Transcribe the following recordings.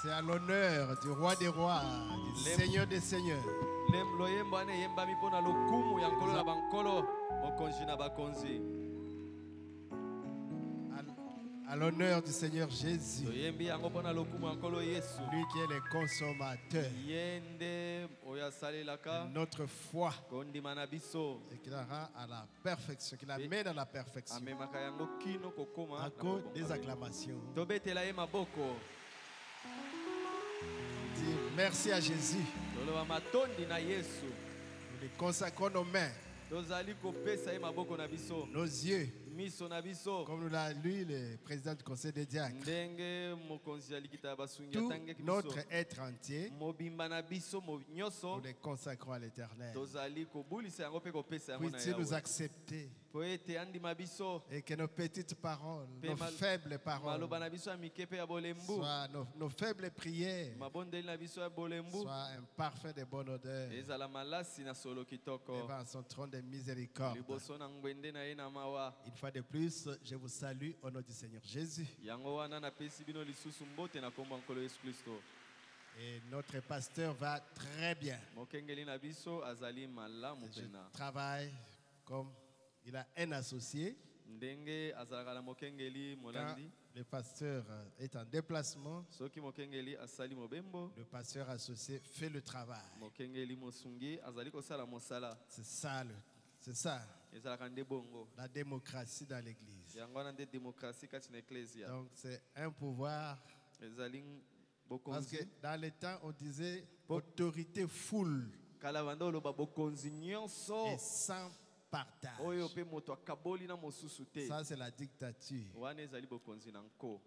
C'est à l'honneur du roi des rois, du Seigneur des seigneurs. À l'honneur du Seigneur Jésus, lui qui est le consommateur de notre foi et qui la rend à la perfection, qui l'amène à la perfection. À cause des acclamations. Dis merci à Jésus. Nous lui consacrons nos mains, nos yeux, comme nous l'a lu le président du conseil des diacres. Tout notre être entier, nous les consacrons à l'Éternel. Puisses-tu nous accepter et que nos petites paroles, nos faibles paroles, soient nos faibles prières, soient un parfum de bonne odeur devant son trône de miséricorde. Une fois de plus, je vous salue au nom du Seigneur Jésus. Et notre pasteur va très bien. Je travaille comme il a un associé. Quand le pasteur est en déplacement, le pasteur associé fait le travail. C'est ça, c'est ça. La démocratie dans l'église. Donc c'est un pouvoir. Parce que dans le temps on disait autorité full et sans partage. Ça c'est la dictature.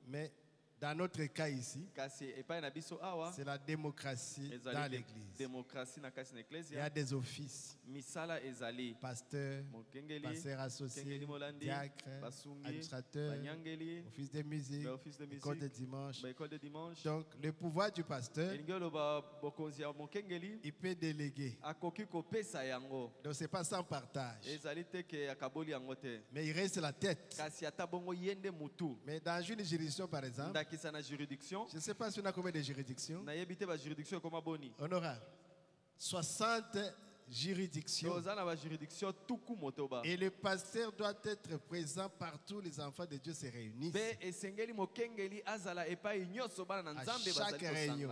Mais dans notre cas ici, c'est la démocratie dans l'église. Il y a des offices. Pasteur, pasteur associé, diacre, administrateur, office de musique, école de dimanche. Donc le pouvoir du pasteur, il peut déléguer. Donc c'est pas sans partage. Mais il reste la tête. Mais dans une juridiction par exemple, je ne sais pas si on a combien de juridictions. On aura 60 juridictions. Et le pasteur doit être présent partout où les enfants de Dieu se réunissent. À chaque réunion.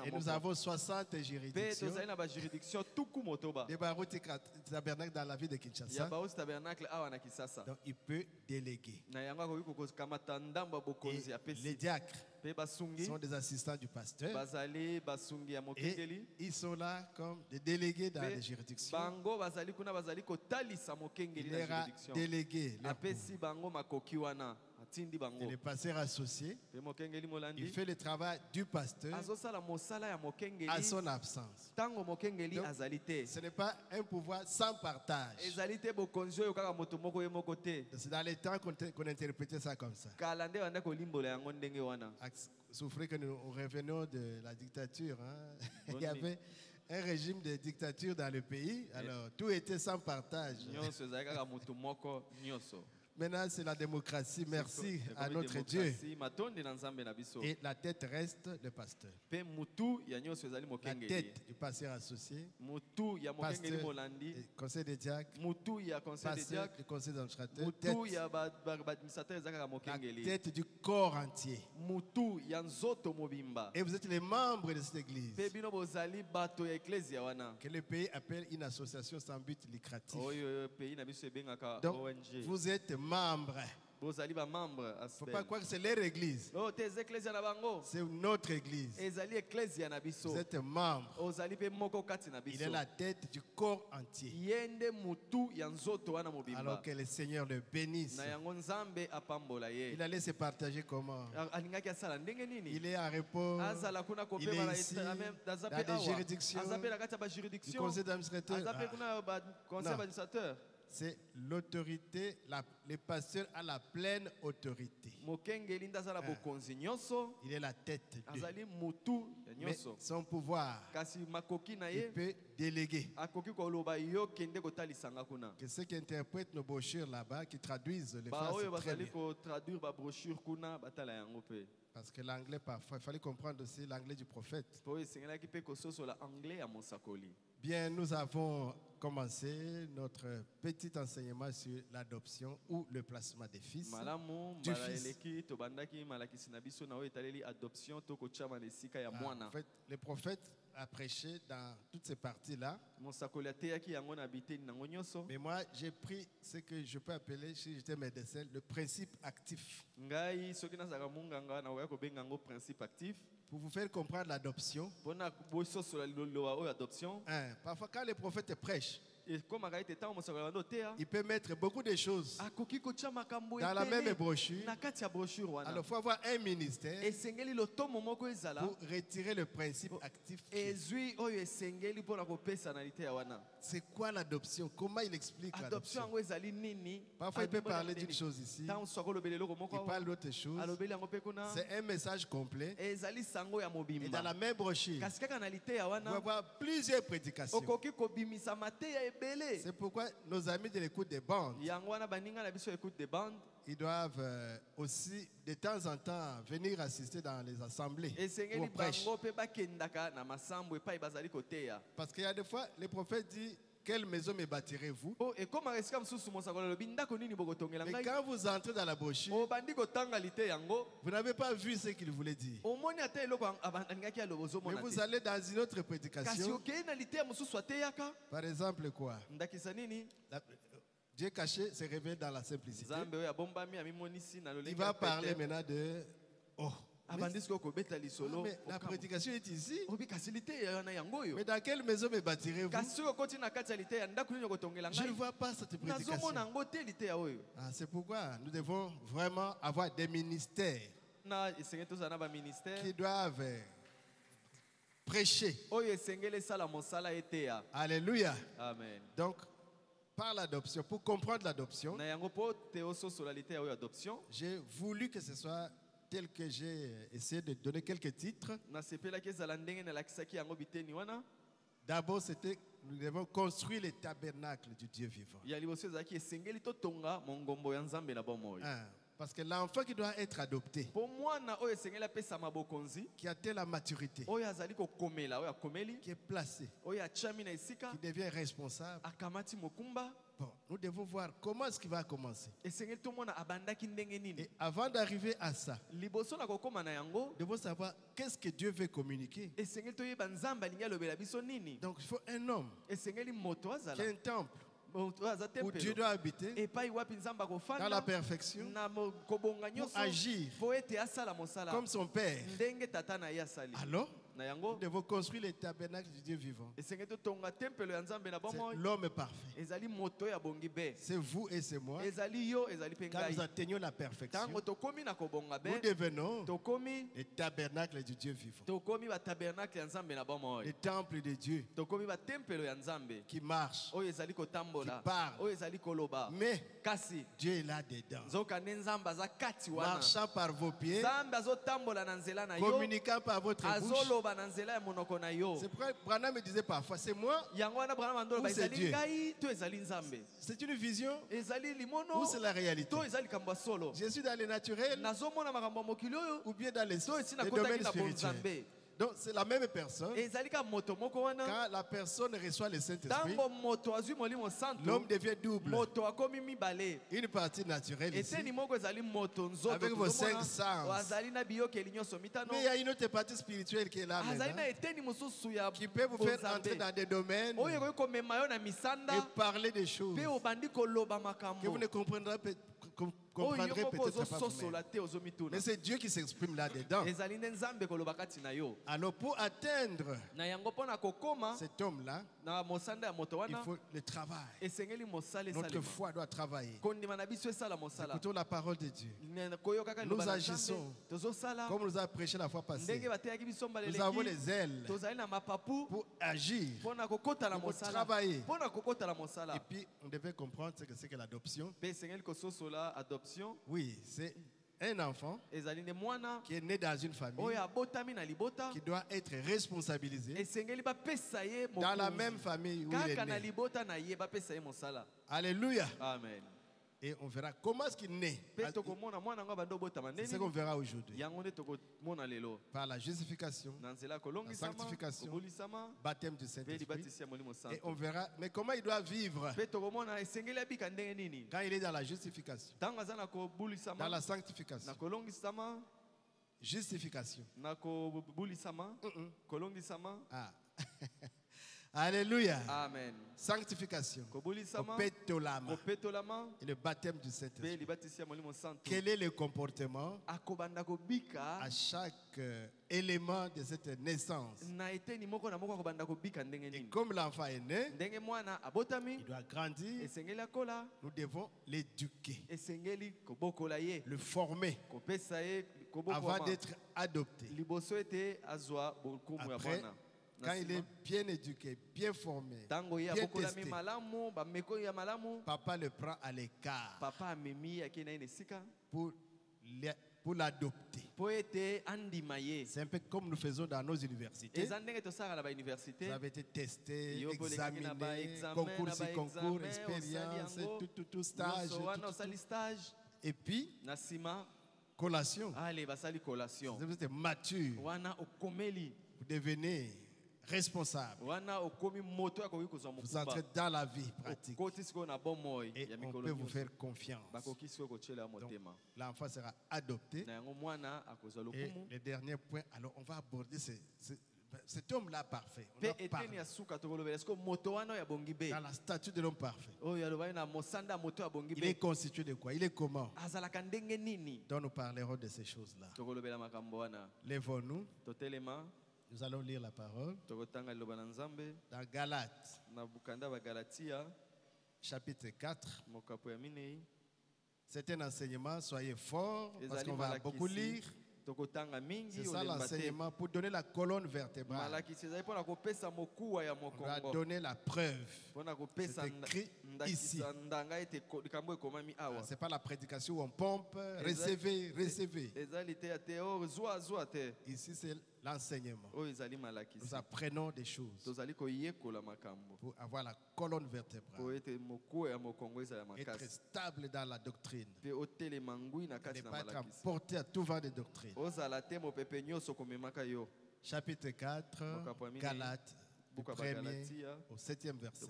Et nous avons 60 juridictions. Des barouti tabernacle dans la ville de Kinshasa. Donc il peut déléguer. Et les diacres sont des assistants du pasteur. Et ils sont là comme des délégués dans les juridictions. Il leur a délégué et le pasteur associé, il fait le travail du pasteur à son absence. Donc, ce n'est pas un pouvoir sans partage. C'est dans les temps qu'on interprétait ça comme ça. Souffrez que nous revenons de la dictature. Hein? Il y avait un régime de dictature dans le pays. Alors, tout était sans partage. Maintenant, c'est la démocratie. Merci à notre Dieu. Et la tête reste le pasteur. La tête du pasteur associé, pasteur du conseil des diacres, pasteur du conseil d'administrateur, la tête du corps entier. Et vous êtes les membres de cette église que le pays appelle une association sans but lucratif. Donc, vous êtes membres. Il ne faut pas croire que c'est leur église. C'est notre église. Vous êtes membre. Il est la tête du corps entier. Alors que le Seigneur le bénisse. Il allait se partager comment? Il est en repos. Il est ici. Dans des juridictions. Du conseil d'administrateur. Non. c'est l'autorité, le pasteur a la pleine autorité. Il est la tête d'eux. Mais son pouvoir, il peut déléguer. Que ceux qui interprètent nos brochures là-bas, qui traduisent les phrases très bien. Parce que l'anglais, parfois, il fallait comprendre aussi l'anglais du prophète. Bien, nous avons commencé notre petit enseignement sur l'adoption ou le placement des fils. Du fils. En fait, le prophète a prêché dans toutes ces parties-là. Mais moi, j'ai pris ce que je peux appeler, si j'étais médecin, le principe actif. Pour vous faire comprendre l'adoption. Parfois, quand les prophètes prêchent, il peut mettre beaucoup de choses dans la même brochure. Alors, il faut avoir un ministère pour retirer le principe actif. C'est quoi l'adoption? Comment il explique l'adoption? Parfois, il peut parler d'une chose ici. Il parle d'autre chose. C'est un message complet. Et dans la même brochure, on va avoir plusieurs prédications. C'est pourquoi nos amis de l'écoute des bandes, ils doivent aussi de temps en temps venir assister dans les assemblées où on prêche. Parce qu'il y a des fois, le prophète dit: quelle maison me bâtirez-vous? Mais quand vous entrez dans la brochure, vous n'avez pas vu ce qu'il voulait dire. Mais vous allez dans une autre prédication. Par exemple, quoi? Dieu caché se révèle dans la simplicité. Il va parler maintenant de... Oh, mais la prédication est ici. Mais dans quelle maison me bâtirez-vous? Je ne vois pas cette prédication. C'est pourquoi nous devons vraiment avoir des ministères qui doivent prêcher. Alléluia. Amen. Donc, par l'adoption, pour comprendre l'adoption, j'ai voulu que ce soit tel que j'ai essayé de donner quelques titres. D'abord, c'était nous devons construire le tabernacle du Dieu vivant. Parce que l'enfant qui doit être adopté, qui atteint la maturité, qui est placé, qui devient responsable, bon, nous devons voir comment est-ce qu'il va commencer. Et avant d'arriver à ça, nous devons savoir qu'est-ce que Dieu veut communiquer. Donc il faut un homme qui a un temple où Dieu doit habiter dans la perfection pour agir comme son Père. Alors, nous devons construire le tabernacle du Dieu vivant. C'est l'homme parfait. C'est vous et c'est moi. Quand nous atteignons la perfection, nous devenons le tabernacle du Dieu vivant. Le temple de Dieu qui marche, qui parle. Mais Dieu est là dedans. Marchant par vos pieds, communiquant par votre bouche. C'est pourquoi Branham me disait parfois: c'est moi ou c'est Dieu? C'est une vision ou c'est la réalité? Je suis dans le naturel ou bien dans le domaine spirituel? Donc c'est la même personne. Quand la personne reçoit le Saint-Esprit, l'homme devient double. Une partie naturelle ici, avec vos 5 sens. Mais il y a une autre partie spirituelle qui est là maintenant, qui peut vous faire entrer dans des domaines et parler des choses que vous ne comprendrez comprendrez peut-être pas vous-même. Mais c'est Dieu qui s'exprime là-dedans. Alors pour atteindre cet homme-là, il faut le travail. Notre foi doit travailler. Écoutons la parole de Dieu. Nous agissons comme nous a prêché la fois passée. Nous avons les ailes pour agir, pour travailler. Et puis on devait comprendre ce que c'est que l'adoption. Oui, c'est un enfant qui est né dans une famille qui doit être responsabilisé dans la même famille où il est né. Alléluia. Amen. Et on verra comment est-ce qu'il naît. C'est ce qu'on verra aujourd'hui. Par la justification, la sanctification, baptême du Saint-Esprit. Et on verra, mais comment il doit vivre quand il est dans la justification, dans la sanctification, justification. Ah. Alléluia. Amen. Sanctification. Et le baptême du Saint-Esprit. Quel est le comportement à chaque élément de cette naissance? Et comme l'enfant est né, il doit grandir. Nous devons l'éduquer, le former avant d'être adopté. Après, quand il est bien éduqué, bien formé, bien testé, papa le prend à l'écart pour l'adopter. C'est un peu comme nous faisons dans nos universités. Vous avez été testé, examiné, concours, expérience, tout stage. Et puis, collation. Vous êtes mature. Vous devenez responsable. Vous entrez dans la vie pratique. Et on peut vous faire confiance. Donc, l'enfant sera adopté. Et le dernier point, alors on va aborder cet homme-là parfait. Dans la statue de l'homme parfait. Il est constitué de quoi? Il est comment? Donc nous parlerons de ces choses-là. Lèvons-nous. Nous allons lire la parole dans Galates, chapitre 4. C'est un enseignement, soyez forts, parce qu'on va beaucoup lire. C'est ça l'enseignement pour donner la colonne vertébrale. On va donner la preuve. C'est écrit ici. Ce n'est pas la prédication où on pompe, recevez, recevez. Ici c'est l'enseignement. Nous apprenons des choses pour avoir la colonne vertébrale, être stable dans la doctrine, ne pas être emporté à tout vent de doctrine. Chapitre 4, Galates, du 1er au 7e verset.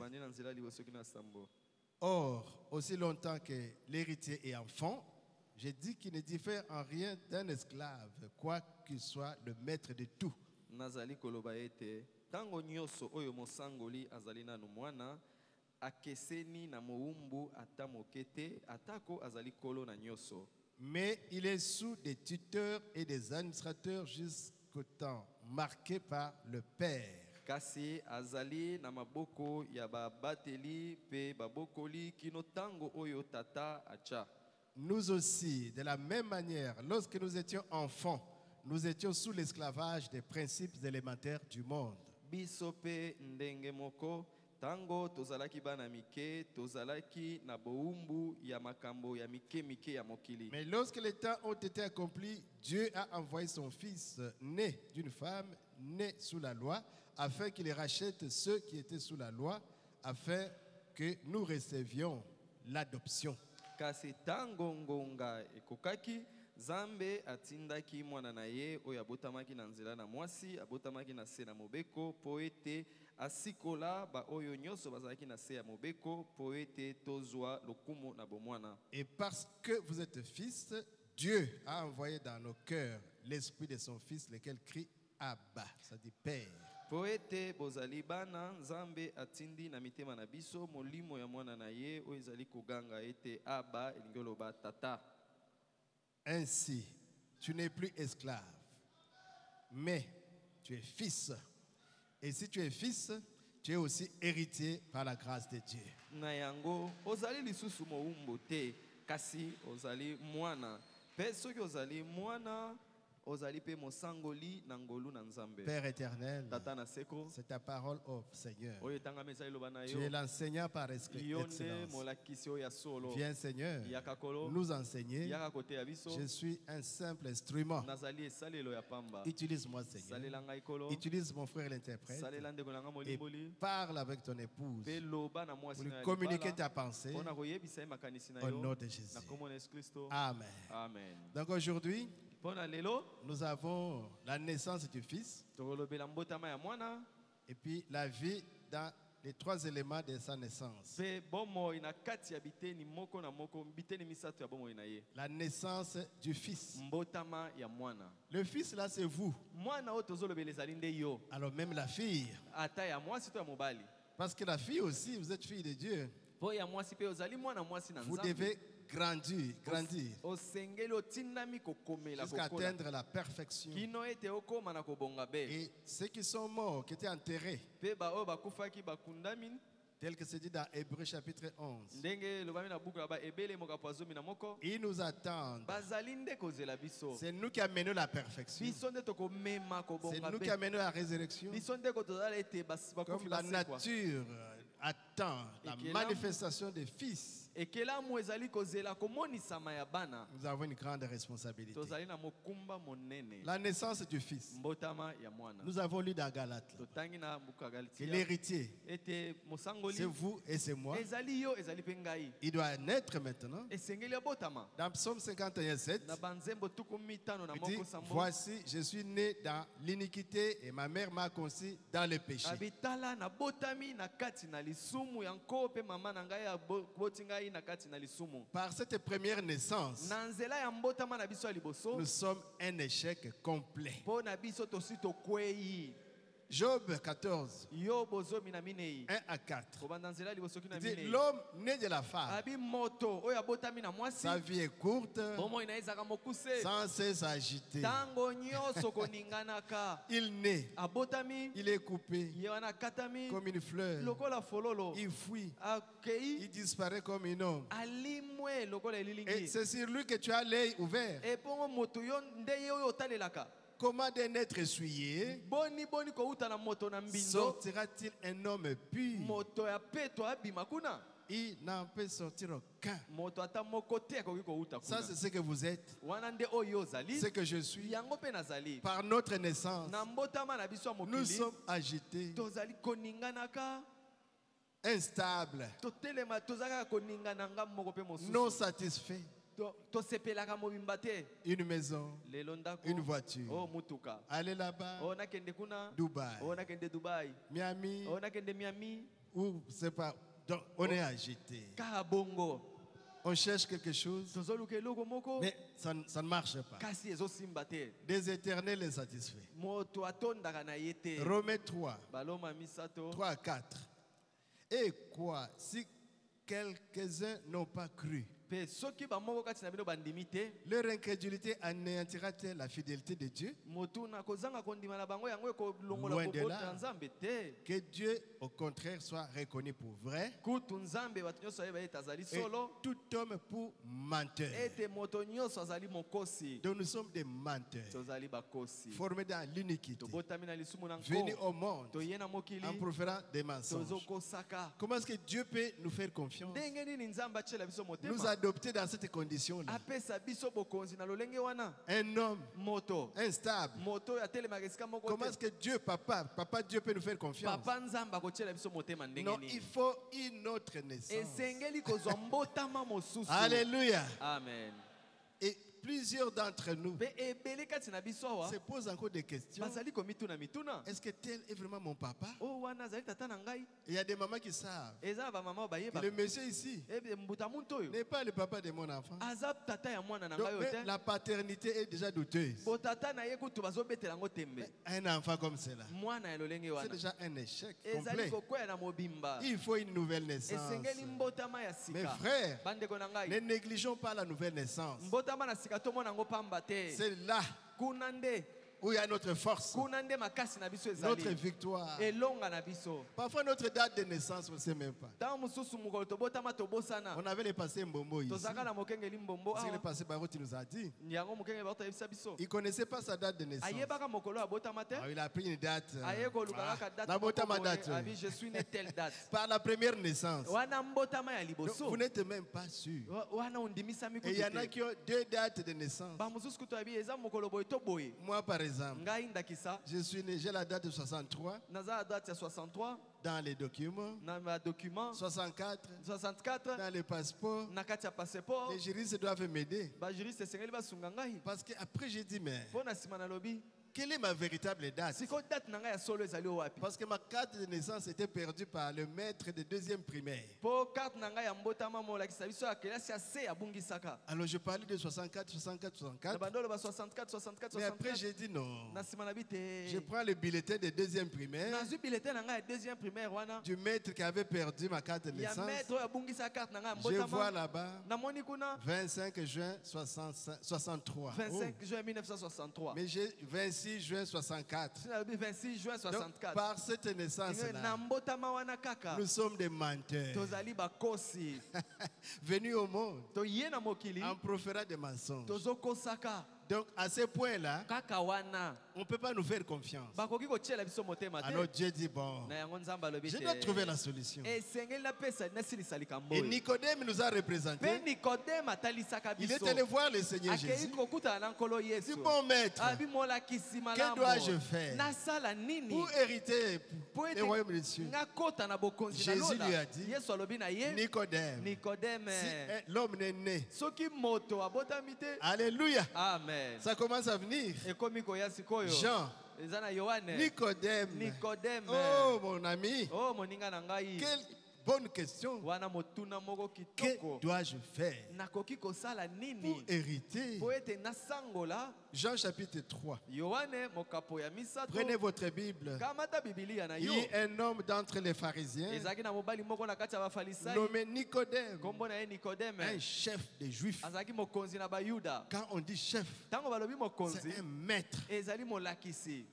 Or, aussi longtemps que l'héritier est enfant, je dis qu'il ne diffère en rien d'un esclave, quoi qu'il soit le maître de tout. Tango nyoso oyo mosangoli azali nanu mwana akeseni na moumbu atamokete atako azali kolo na nyoso. Mais il est sous des tuteurs et des administrateurs jusqu'au temps marqué par le Père. Kasi azali na maboko ya babateli pe babokoli kino tango oyo tata acha. Nous aussi, de la même manière, lorsque nous étions enfants, nous étions sous l'esclavage des principes élémentaires du monde. Bisope ndenge moko tango tozalaki bana mike tozalaki na boumbu ya makambo ya mike mike ya mokili. Mais lorsque les temps ont été accomplis, Dieu a envoyé son fils né d'une femme née sous la loi afin qu'il rachète ceux qui étaient sous la loi afin que nous recevions l'adoption. Kasi tango ngonga ekokaki Zambe atindaki mwana na ye oyo abotamaki na nzela na mwasi abotamaki na se na mobeko po ete asikola ba oyo nyonso bazalaki na se ya mobeko po ete tozwa lokumu na bomwana. Et parce que vous êtes fils, Dieu a envoyé dans nos cœurs l'esprit de son fils lequel crie Abba, ça dit Père. Poete bozali bana nzambe atindi na mitema na biso molimo ya mwana na ye o ezali koganga ete aba elingolo ba tata. Ainsi, tu n'es plus esclave, mais tu es fils. Et si tu es fils, tu es aussi héritier par la grâce de Dieu. Na yango ozali lisusu moumbo te kasi ozali mwana. Pe soki ozali mwana ozali pe mosangoli na ngolu na nzambe. Père éternel, tata na seko, c'est ta parole, oh Seigneur. Oyo tanga mesa iloba na yo. Tu es l'enseignant par excellence. Viens Seigneur nous enseigner. Je suis un simple instrument. Utilise-moi Seigneur. Utilise mon frère l'interprète. Et parle avec ton épouse. Pour lui communiquer ta pensée. Au nom de Jésus. Amen. Amen. Donc aujourd'hui, nous avons la naissance du Fils et puis la vie dans les trois éléments de sa naissance. La naissance du Fils. Le Fils là c'est vous. Alors même la fille. Parce que la fille aussi, vous êtes fille de Dieu. Vous devez grandir jusqu'à atteindre la perfection. Et ceux qui sont morts, qui étaient enterrés, tel que c'est dit dans Hébreux chapitre 11, ils nous attendent. C'est nous qui amenons la perfection. C'est nous qui amenons la résurrection. Comme la nature attend la manifestation des fils. Nous avons une grande responsabilité. La naissance du Fils. Nous avons lu dans Galates que l'héritier, c'est vous et c'est moi. Il doit naître maintenant. Dans Psaume 51:7, il dit, voici, je suis né dans l'iniquité et ma mère m'a conçu dans le péché. Par cette première naissance, nous sommes un échec complet. Job 14, 1 à 4. L'homme né de la femme, sa vie est courte, sans cesse agitée. Il naît, il est coupé comme une fleur, il fuit, il disparaît comme un homme. Et c'est sur lui que tu as l'œil ouvert. Comment d'un être essuyé sortira-t-il un homme pur? Il n'en peut sortir aucun. Ça, c'est ce que vous êtes. Ce que je suis. Par notre naissance, nous sommes agités, instables, non satisfaits. Une maison, une voiture. Aller là-bas, Dubaï, Miami, ou c'est pas. Donc on est agité. On cherche quelque chose, mais ça ne marche pas. Des éternels insatisfaits. Romains 3, 3 à 4. Et quoi, si quelques-uns n'ont pas cru, leur incrédulité anéantira-t-elle la fidélité de Dieu? Loin de là. Que Dieu, au contraire, soit reconnu pour vrai et tout homme pour menteur. Donc nous sommes des menteurs, formés dans l'iniquité, venus au monde en proférant des mensonges. Comment est-ce que Dieu peut nous faire confiance? Nous adopter dans cette condition-là. Un homme instable. Comment est-ce que Dieu, Papa Dieu peut nous faire confiance? Non, il faut une autre naissance. Alléluia. Amen. Et plusieurs d'entre nous se posent encore des questions. Est-ce que tel est vraiment mon papa? Il y a des mamans qui savent. Et le monsieur ici n'est pas le papa de mon enfant. Donc, la paternité est déjà douteuse. Un enfant comme cela, c'est déjà un échec complet. Il faut une nouvelle naissance. Mes frères, ne négligeons pas la nouvelle naissance. C'est là où il y a notre force, notre victoire. Parfois notre date de naissance, on ne sait même pas. On avait le passé Mbombo ici. C'est le passé Barouti nous a dit. Il ne connaissait pas sa date de naissance. Il a pris une date. Je suis né telle date. Par la première naissance. Donc, vous n'êtes même pas sûr. Et il y en a qui ont 2 dates de naissance. Moi par exemple, je suis né, j'ai la date de 63 dans les documents, 64 dans les passeports. Les juristes doivent m'aider. Parce qu'après j'ai dit, mais quelle est ma véritable date? Parce que ma carte de naissance était perdue par le maître de 2e primaire. Alors je parlais de 64. Mais après j'ai dit non. Je prends le bulletin de 2e primaire du maître qui avait perdu ma carte de naissance. Je vois là-bas 25 juin 63. 25 juin 1963. Mais j'ai 26 juin 64. Donc, par cette naissance-là, nous sommes des menteurs. Venus au monde en proférant des mensonges. Donc, à ce point-là, on ne peut pas nous faire confiance. Alors Dieu dit, bon, je dois trouver la solution. Et Nicodème nous a représenté. Il est allé voir le Seigneur Jésus. Il dit, bon maître, que dois-je faire pour hériter le royaume des cieux? Jésus lui a dit, Nicodème, si l'homme n'est né, alléluia, amen. Ça commence à venir. Jean, Nicodème. Oh mon ami, quelle bonne question. Que dois-je faire pour hériter? Jean chapitre 3. Prenez votre Bible. Il y a un homme d'entre les pharisiens nommé Nicodème, un chef des Juifs. Quand on dit chef, c'est un maître,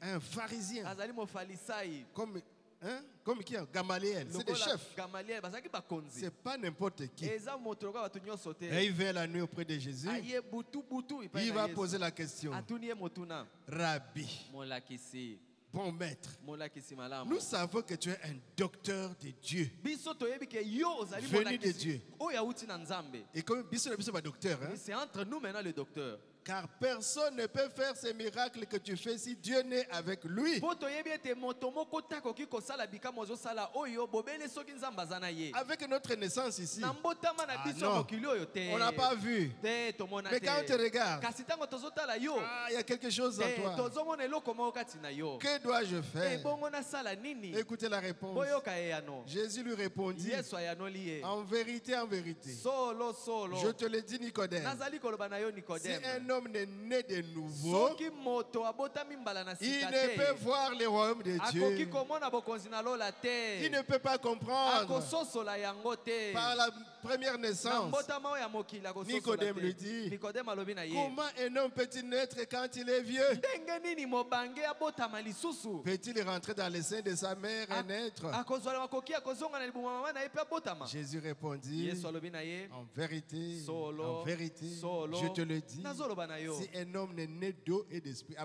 un pharisien, comme qui est Gamaliel, c'est des chefs. C'est pas n'importe qui. Et il vient la nuit auprès de Jésus. Il va poser la question. Rabbi, bon maître, nous savons que tu es un docteur de Dieu, venu de Dieu. Et comme docteur, c'est entre nous maintenant le docteur. Car personne ne peut faire ces miracles que tu fais si Dieu n'est avec lui. Avec notre naissance ici, non, on n'a pas vu. Mais quand tu regardes, il y a quelque chose en toi. Que dois-je faire? Écoutez la réponse. Jésus lui répondit, en vérité, je te le dis, Nicodème, si un homme est né de nouveau, il ne peut voir le royaume de Dieu. Il ne peut pas comprendre par la première naissance. Nicodème lui dit, comment un homme peut-il naître quand il est vieux? Peut-il rentrer dans les seins de sa mère et naître? Jésus répondit, en vérité, je te le dis, si un homme n'est né d'eau et d'esprit,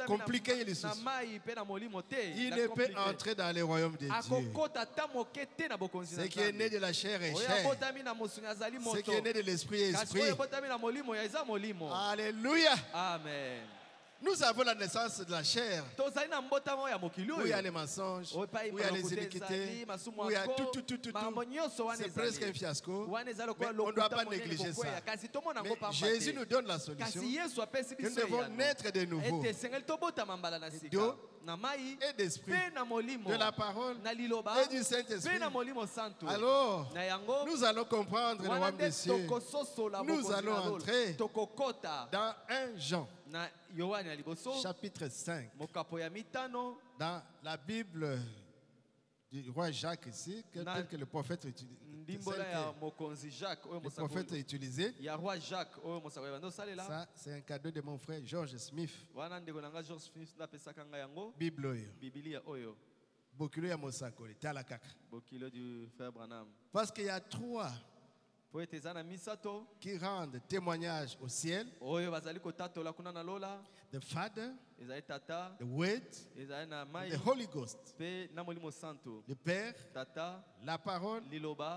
compliqué les choses, il ne peut entrer dans le royaume de Dieu. Ce qui est né de la chair est chair, ce qui est né de l'esprit est esprit. Alléluia. Amen. Nous avons la naissance de la chair. Où il y a les mensonges, où il y a les iniquités, où il y a tout. C'est presque un fiasco. Mais on ne doit pas négliger ça. Mais Jésus nous donne la solution. Que nous devons naître de nouveau. D'eau et d'esprit, de la parole et du Saint-Esprit. Alors, nous allons comprendre le royaume des cieux. Nous allons entrer dans 1 Jean. Chapitre 5. Dans la Bible du roi Jacques ici, tel que le prophète utilise. Le prophète a utilisé. Ça, c'est un cadeau de mon frère George Smith. Bible. Bokilo ya Mosakoli, Talakaka. Parce qu'il y a 3 qui rendent témoignage au ciel. The Father, the Word, the Holy Ghost. Le Père, la parole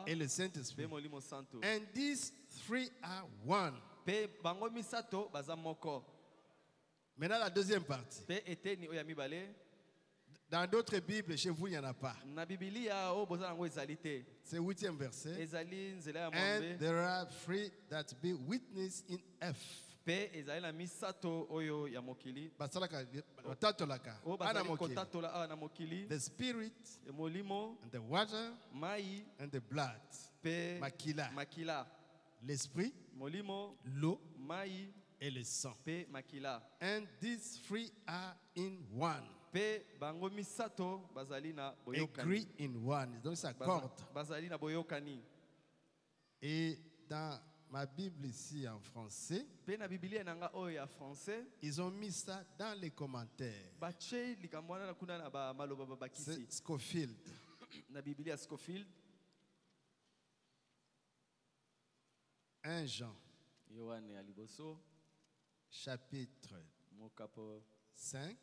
et le Saint-Esprit. And these 3 are one. Maintenant la deuxième partie. Dans d'autres Bibles, chez vous, il n'y en a pas. C'est 8e verset. And there are 3 that be witness in F. The Spirit, and the water, and the blood. Makila. L'esprit, l'eau, et le sang. And these 3 are in one. Agree in one. Donc ça accorde. Et dans ma Bible ici en français, ils ont mis ça dans les commentaires. C'est Scofield. 1 Jean. Chapitre 5.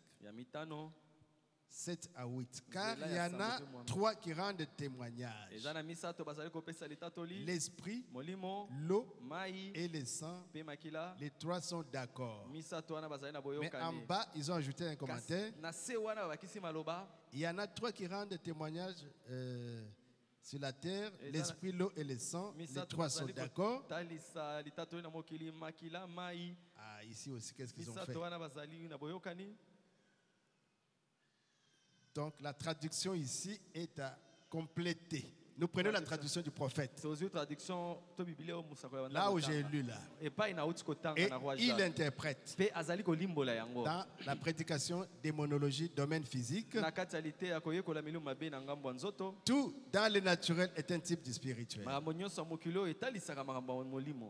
7 à 8. Car il y en a 3 qui rendent témoignage. L'esprit, l'eau et le sang. Les 3 sont d'accord. Mais en bas, ils ont ajouté un commentaire. Il y en a 3 qui rendent témoignage sur la terre. L'esprit, l'eau et le sang. Les 3 sont d'accord. Ah, ici aussi, qu'est-ce qu'ils ont fait? Donc la traduction ici est à compléter. Nous prenons la traduction du prophète. Là où j'ai lu là. Et il interprète. Dans la prédication démonologie, domaine physique. Tout dans le naturel est un type de spirituel.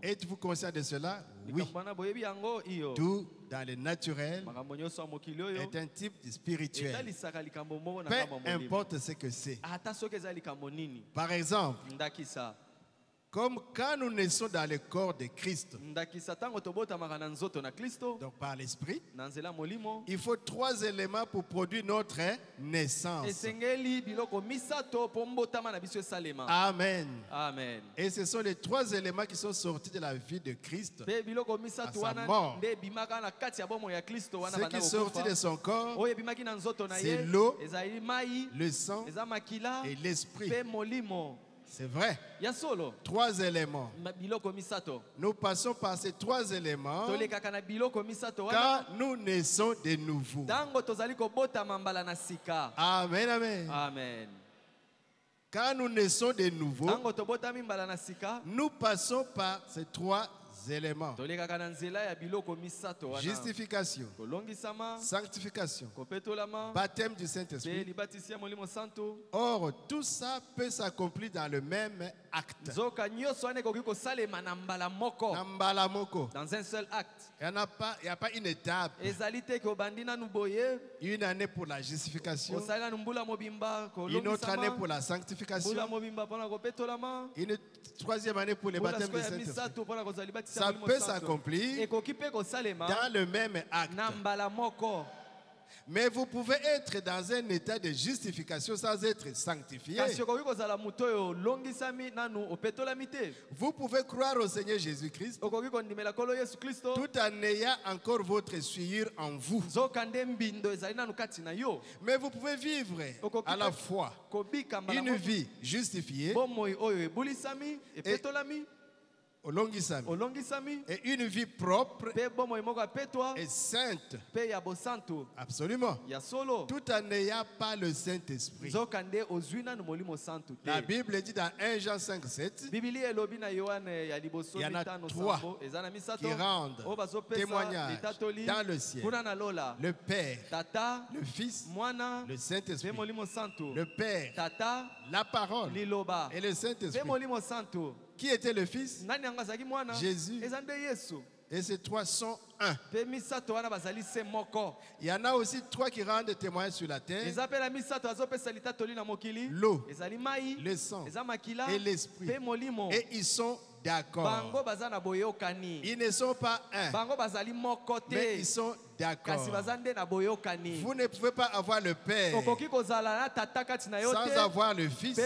Êtes-vous conscient de cela? Oui. Tout dans le naturel est un type de spirituel. Peu importe ce que c'est. Par exemple, comme quand nous naissons dans le corps de Christ, donc par l'esprit, il faut 3 éléments pour produire notre naissance. Amen. Amen. Et ce sont les 3 éléments qui sont sortis de la vie de Christ à sa mort. Ce qui est sorti de son corps, c'est l'eau, le sang et l'esprit. C'est vrai. 3 éléments. Nous passons par ces 3 éléments quand nous naissons de nouveau. Amen, amen. Amen. Quand nous naissons de nouveau, nous passons par ces 3 éléments. Justification, sanctification, baptême du Saint-Esprit. Or, tout ça peut s'accomplir dans le même acte. Dans un seul acte. Il n'y a pas une étape. Une année pour la justification, une autre année pour la sanctification, une 3e année pour le baptême du Saint-Esprit. Ça peut s'accomplir dans le même acte. Mais vous pouvez être dans un état de justification sans être sanctifié. Vous pouvez croire au Seigneur Jésus-Christ tout en ayant encore votre souillure en vous. Mais vous pouvez vivre à la fois une vie justifiée et une vie propre et sainte. Absolument. Tout en n'ayant pas le Saint-Esprit. La Bible dit dans 1 Jean 5,7, il y en a 3 qui rendent témoignage dans le ciel: le Père, le Fils, le Saint-Esprit. Le Père, la parole et le Saint-Esprit. Qui était le Fils? Jésus. Et ces 3 sont un. Il y en a aussi 3 qui rendent témoignage sur la terre: l'eau, le sang et l'esprit. Et ils sont d'accord. Ils ne sont pas un, mais ils sont d'accord. Vous ne pouvez pas avoir le Père sans avoir le Fils.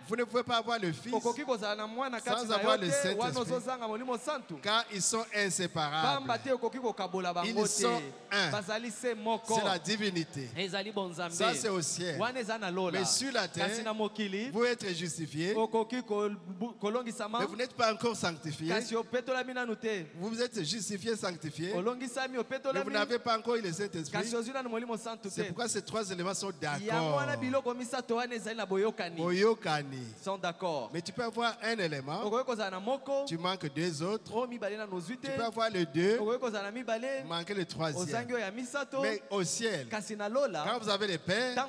Vous ne pouvez pas avoir le Fils sans avoir le Saint-Esprit, car ils sont inséparables. Ils sont un. C'est la divinité. Ça, c'est au ciel. Mais sur la terre, vous êtes justifiés, mais vous n'êtes pas encore sanctifiés. Vous êtes justifiés, sanctifiés, mais vous n'avez pas encore eu le Saint-Esprit. C'est pourquoi ces 3 éléments sont d'accord. Sont d'accord. Mais tu peux avoir un élément, tu manques 2 autres. Tu peux avoir le 2, manquer le 3e. Mais au ciel, quand vous avez les pères,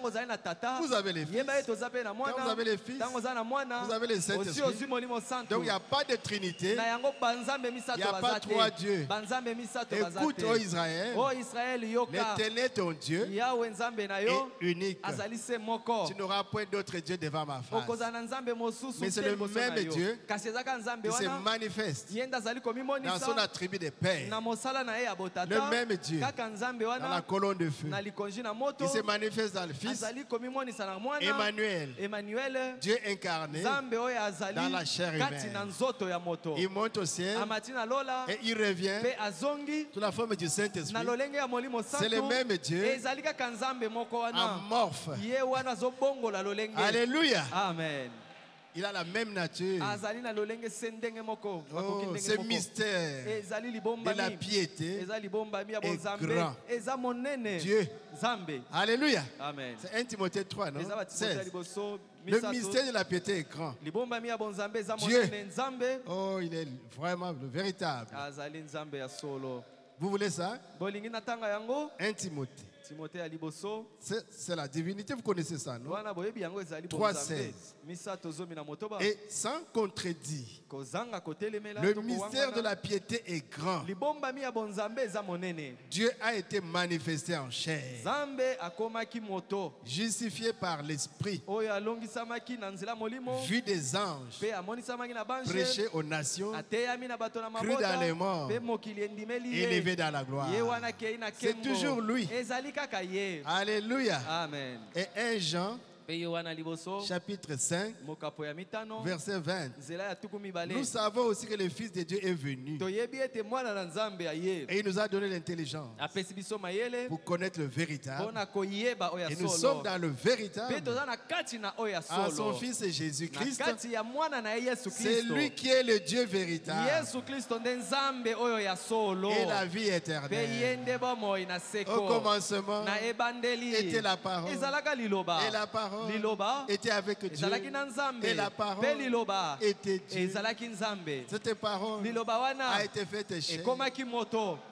vous avez les fils. Quand vous avez les fils, vous avez le Saint-Esprit. Donc il n'y a pas de Trinité. Il n'y a pas 3 dieux. Écoute, ô Israël, l'Éternel ton Dieu est unique. Tu n'auras point d'autre Dieu devant ma face. Mais c'est le même Dieu qui se manifeste dans son attribut de Père. Le même Dieu dans la colonne de feu qui se manifeste dans le Fils. Emmanuel, Dieu incarné dans la chair humaine. Il monte au ciel et il revient sous la forme du Saint-Esprit. C'est le même Dieu amorphe. Alléluia. Amen. Il a la même nature. Oh, ce mystère de la piété est grand. Dieu. Alléluia. Amen. C'est 1 Timothée 3, non? 16. Le mystère de la piété est grand. Dieu. Oh, il est vraiment le véritable. Vous voulez ça? 1 Timothée. C'est la divinité, vous connaissez ça, non? 3,16. Et sans contredit, le mystère de la piété est grand. Dieu a été manifesté en chair, justifié par l'Esprit, vu des anges, prêché aux nations, cru dans les morts, élevé dans la gloire. C'est toujours lui. Alléluia. Amen. Et 1 Jean chapitre 5 verset 20. Nous savons aussi que le Fils de Dieu est venu et il nous a donné l'intelligence pour connaître le véritable, et nous sommes dans le véritable à son Fils Jésus-Christ. C'est lui qui est le Dieu véritable et la vie éternelle. Au commencement était la parole, et la parole était avec Dieu, et la parole était Dieu. Cette parole a été faite chair,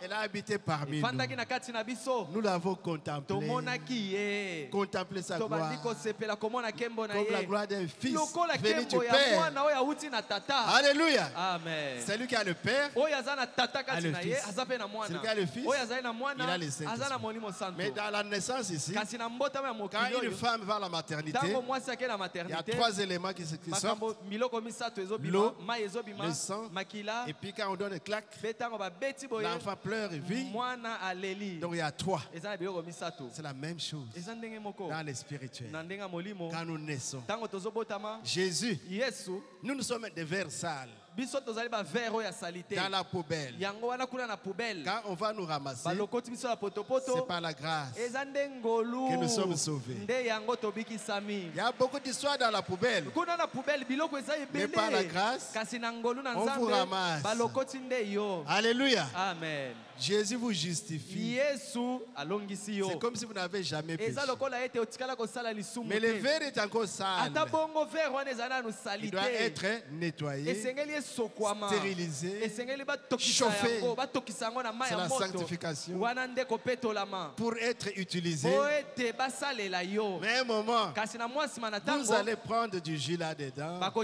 elle a habité parmi nous. Nous l'avons contemplé, contemplé sa gloire comme la gloire d'un fils venu du Père. Alléluia. Amen. Celui qui a le Père a le Fils. Celui qui a le Fils, il a le Saint-Esprit. Mais dans la naissance ici, quand une femme va à la maternité, maternité, il y a 3 éléments qui sortent. L'eau, le sang, et puis quand on donne une claque, l'enfant pleure et vit. Donc il y a 3. C'est la même chose dans les spirituels. Quand nous naissons, Jésus, nous sommes des vers sales. Dans la poubelle. Quand on va nous ramasser, c'est par la grâce que nous sommes sauvés. Il y a beaucoup d'histoires dans la poubelle. Mais par la grâce, on vous ramasse. Alléluia. Amen. Jésus vous justifie. C'est comme si vous n'avez jamais péché. Mais le verre est encore sale. Il doit être nettoyé, stérilisé, chauffé. C'est la sanctification pour être utilisé. Mais à un moment, vous allez prendre du jus là-dedans. Vous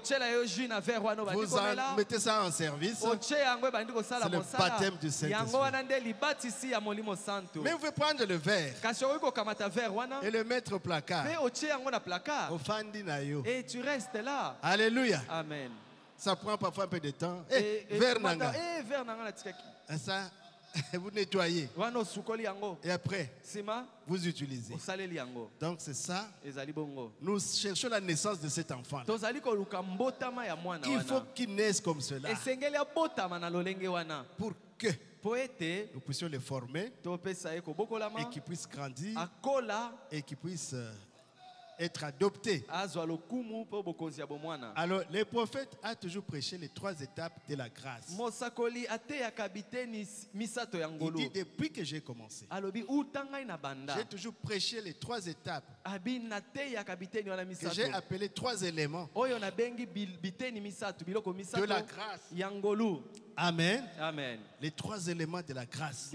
mettez ça en service. C'est le baptême du Saint-Esprit. Mais vous pouvez prendre le verre et le mettre au placard. Et tu restes là. Alléluia. Amen. Ça prend parfois un peu de temps. Verre nanga. Ça, vous nettoyez. Et après, vous utilisez. Donc c'est ça. Nous cherchons la naissance de cet enfant. Il faut qu'il naisse comme cela. Pour que nous puissions les former et qu'ils puissent grandir et qu'ils puissent être adoptés. Alors, les prophètes ont toujours prêché les 3 étapes de la grâce. Il dit depuis que j'ai commencé, j'ai toujours prêché les 3 étapes que j'ai appelées 3 éléments de la grâce. Amen. Amen. Les 3 éléments de la grâce.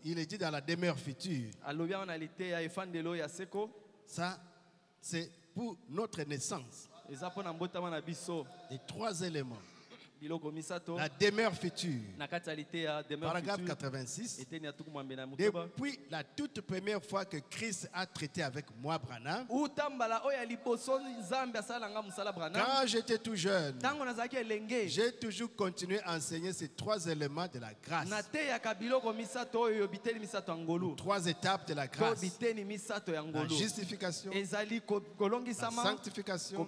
Il est dit dans la demeure future. Ça, c'est pour notre naissance. Les 3 éléments. La demeure future. Paragraphe 86. Depuis la toute première fois que Christ a traité avec moi, Branham, quand j'étais tout jeune, j'ai toujours continué à enseigner ces 3 éléments de la grâce. 3 étapes de la grâce. La justification, la sanctification,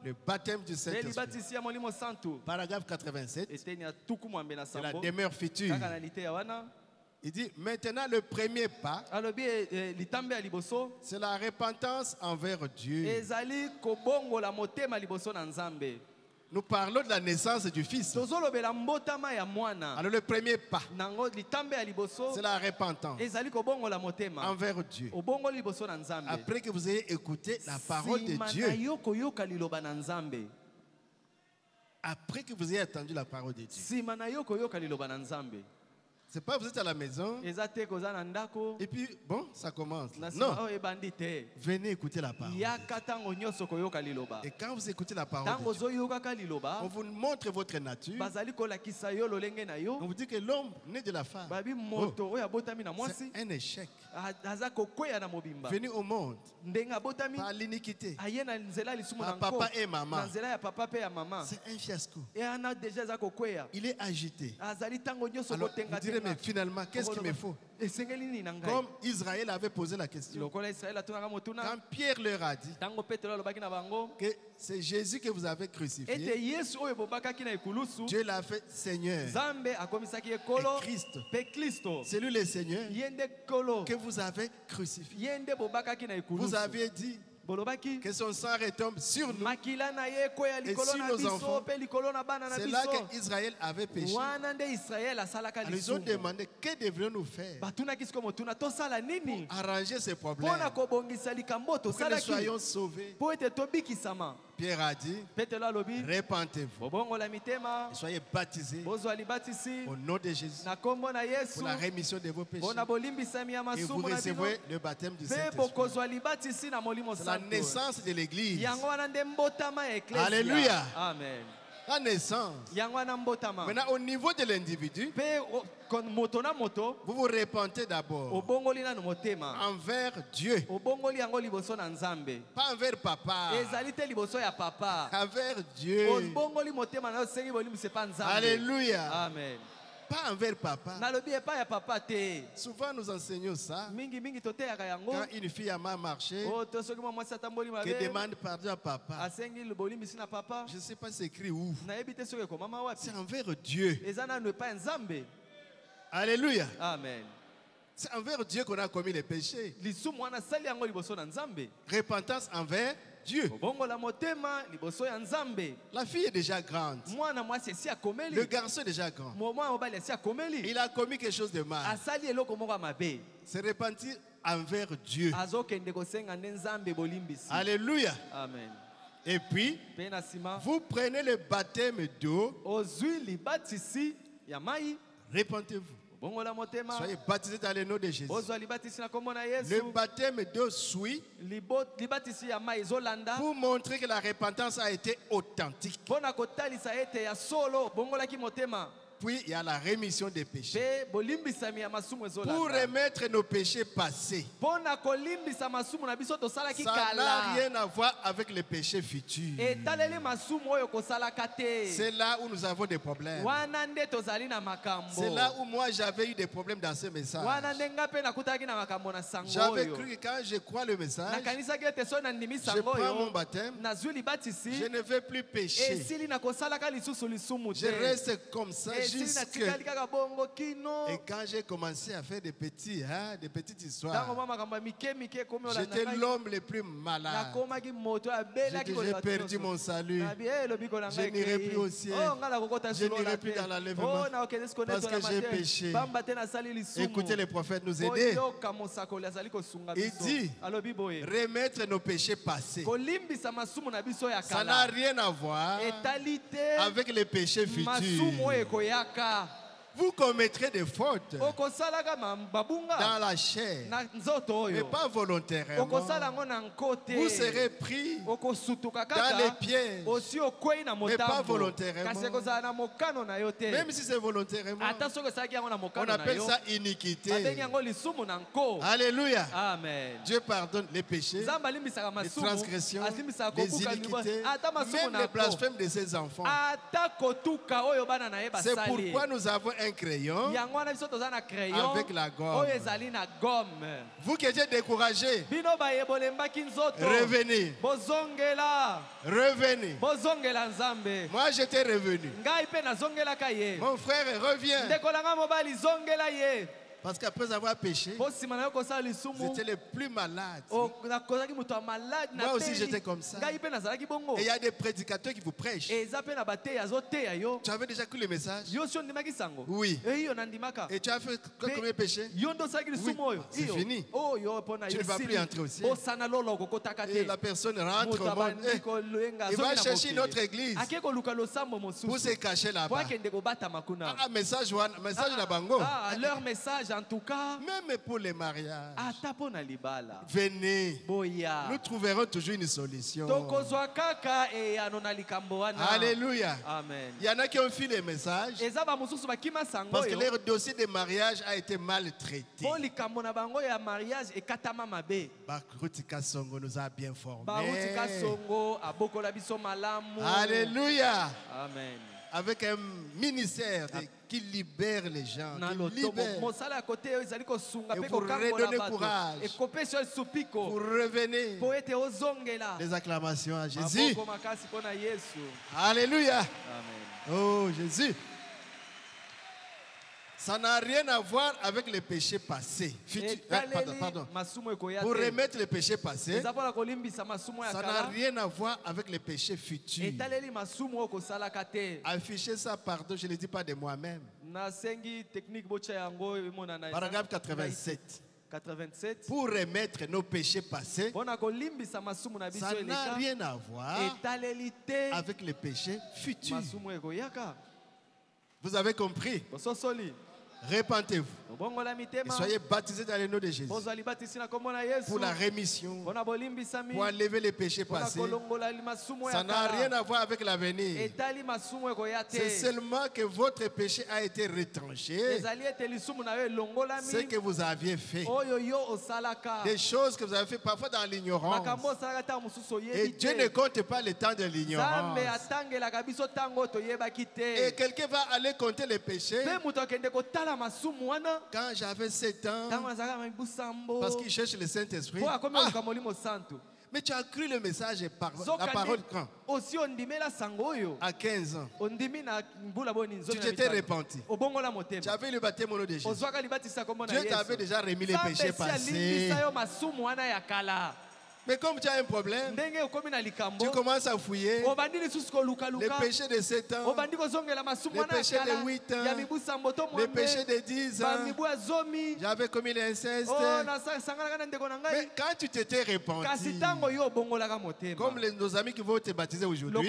le baptême du Saint-Esprit. Paragraphe 87, c'est la demeure future. Il dit maintenant le premier pas, c'est la repentance envers Dieu. Nous parlons de la naissance du Fils. Alors le premier pas, c'est la repentance envers Dieu. Après que vous ayez écouté la parole de Dieu, après que vous ayez entendu la parole de Dieu. C'est pas vous êtes à la maison et puis bon, ça commence. Non. Venez écouter la parole. Et quand vous écoutez la parole de Dieu, on vous montre votre nature. On vous dit que l'homme né de la femme, c'est un échec. Venu au monde par l'iniquité, par papa et maman. C'est un fiasco. Il est agité. Alors vous direz, mais finalement, qu'est-ce qu'il me faut? Comme Israël avait posé la question. Quand Pierre leur a dit que c'est Jésus que vous avez crucifié, Dieu l'a fait Seigneur et Christ. C'est lui le Seigneur que vous avez crucifié. Vous avez dit que son sang retombe sur nous et sur nos enfants. C'est là qu'Israël avait péché. Alors ils ont demandé que devrions-nous faire pour arranger ces problèmes, pour que nous soyons sauvés. Pierre a dit, répentez-vous et soyez baptisés au nom de Jésus pour la rémission de vos péchés et vous recevrez le baptême du Saint-Esprit. C'est la naissance de l'Église. Alléluia. Amen. La naissance. Maintenant, au niveau de l'individu, vous vous repentez d'abord envers Dieu. Pas envers papa. Envers Dieu. Alléluia. Amen. Pas envers papa. Souvent nous enseignons ça. Quand une fille a mal marché, qui demande pardon à papa. Je ne sais pas c'est écrit où. C'est envers Dieu. Alléluia. Amen. C'est envers Dieu qu'on a commis les péchés. Repentance envers Dieu. La fille est déjà grande. Le garçon est déjà grand. Il a commis quelque chose de mal. C'est repentir envers Dieu. Alléluia. Amen. Et puis, vous prenez le baptême d'eau. Repentez-vous. Soyez baptisés dans le nom de Jésus. Le baptême d'eau suit pour montrer que la repentance a été authentique. Puis il y a la rémission des péchés. Pour remettre nos péchés passés. Ça n'a rien à voir avec les péchés futurs. C'est là où nous avons des problèmes. C'est là où moi j'avais eu des problèmes dans ce message. J'avais cru que quand je crois le message, je prends mon baptême, je ne vais plus pécher. Je reste comme ça. Et quand j'ai commencé à faire des petites histoires, j'étais l'homme le plus malade. J'ai perdu mon salut. Je n'irai plus au ciel. Je n'irai plus dans l'enlèvement parce que j'ai péché. Écoutez les prophètes nous aider. Il dit remettre nos péchés passés. Ça n'a rien à voir avec les péchés futurs. Vous commettrez des fautes dans la chair, mais pas volontairement. Vous serez pris dans les pièges, mais pas volontairement. Même si c'est volontairement, on appelle ça iniquité. Alléluia. Amen. Dieu pardonne les péchés, les transgressions, les iniquités, même les blasphèmes de ses enfants. C'est pourquoi nous avons un crayon avec la gomme. Vous qui étiez découragés, revenez. Revenez. Moi j'étais revenu. Mon frère revient. Parce qu'après avoir péché, j'étais le plus malade. Moi aussi j'étais comme ça. Et il y a des prédicateurs qui vous prêchent. Tu avais déjà cru le message? Oui. Et tu as fait combien de péchés? Oui. C'est fini. Tu ne vas plus entrer au ciel. Et la personne rentre au monde. Il va chercher une autre église pour se cacher là-bas. Message la bango. Leur message en tout cas. Même pour les mariages. Venez. Nous trouverons toujours une solution. Alléluia. Amen. Il y en a qui ont fui les messages parce que leur dossier de mariage a été mal traité. Baruti Kasongo nous a bien formés. Alléluia. Amen. Avec un ministère qui libère les gens, qui libère. Et vous redonnez courage. Vous revenez. Les acclamations à Jésus. Alléluia. Amen. Oh Jésus. Ça n'a rien à voir avec les péchés passés. Pardon. Pour remettre les péchés passés, ça n'a rien à voir avec les péchés futurs. Affichez ça, pardon, je ne le dis pas de moi-même. Paragraphe 87. Pour remettre nos péchés passés, ça n'a rien à voir avec les péchés futurs. Vous avez compris? Repentez-vous. Et soyez baptisés dans le nom de Jésus. Pour la rémission. Pour enlever les péchés passés. Ça n'a rien à voir avec l'avenir. C'est seulement que votre péché a été retranché. Ce que vous aviez fait. Des choses que vous avez fait parfois dans l'ignorance. Et Dieu ne compte pas le temps de l'ignorance. Et quelqu'un va aller compter les péchés. Quand j'avais 7 ans, parce qu'il cherche le Saint-Esprit. Mais tu as cru le message par la parole quand? À 15 ans. Tu t'étais repenti. Tu avais le baptême au nom de Jésus. Dieu t'avait déjà remis les péchés passés. Mais comme tu as un problème, tu commences à fouiller les péchés de 7 ans, les péchés de 8 ans, les péchés de 10 ans. J'avais commis l'inceste. Mais quand tu t'étais repenti, comme nos amis qui vont te baptiser aujourd'hui,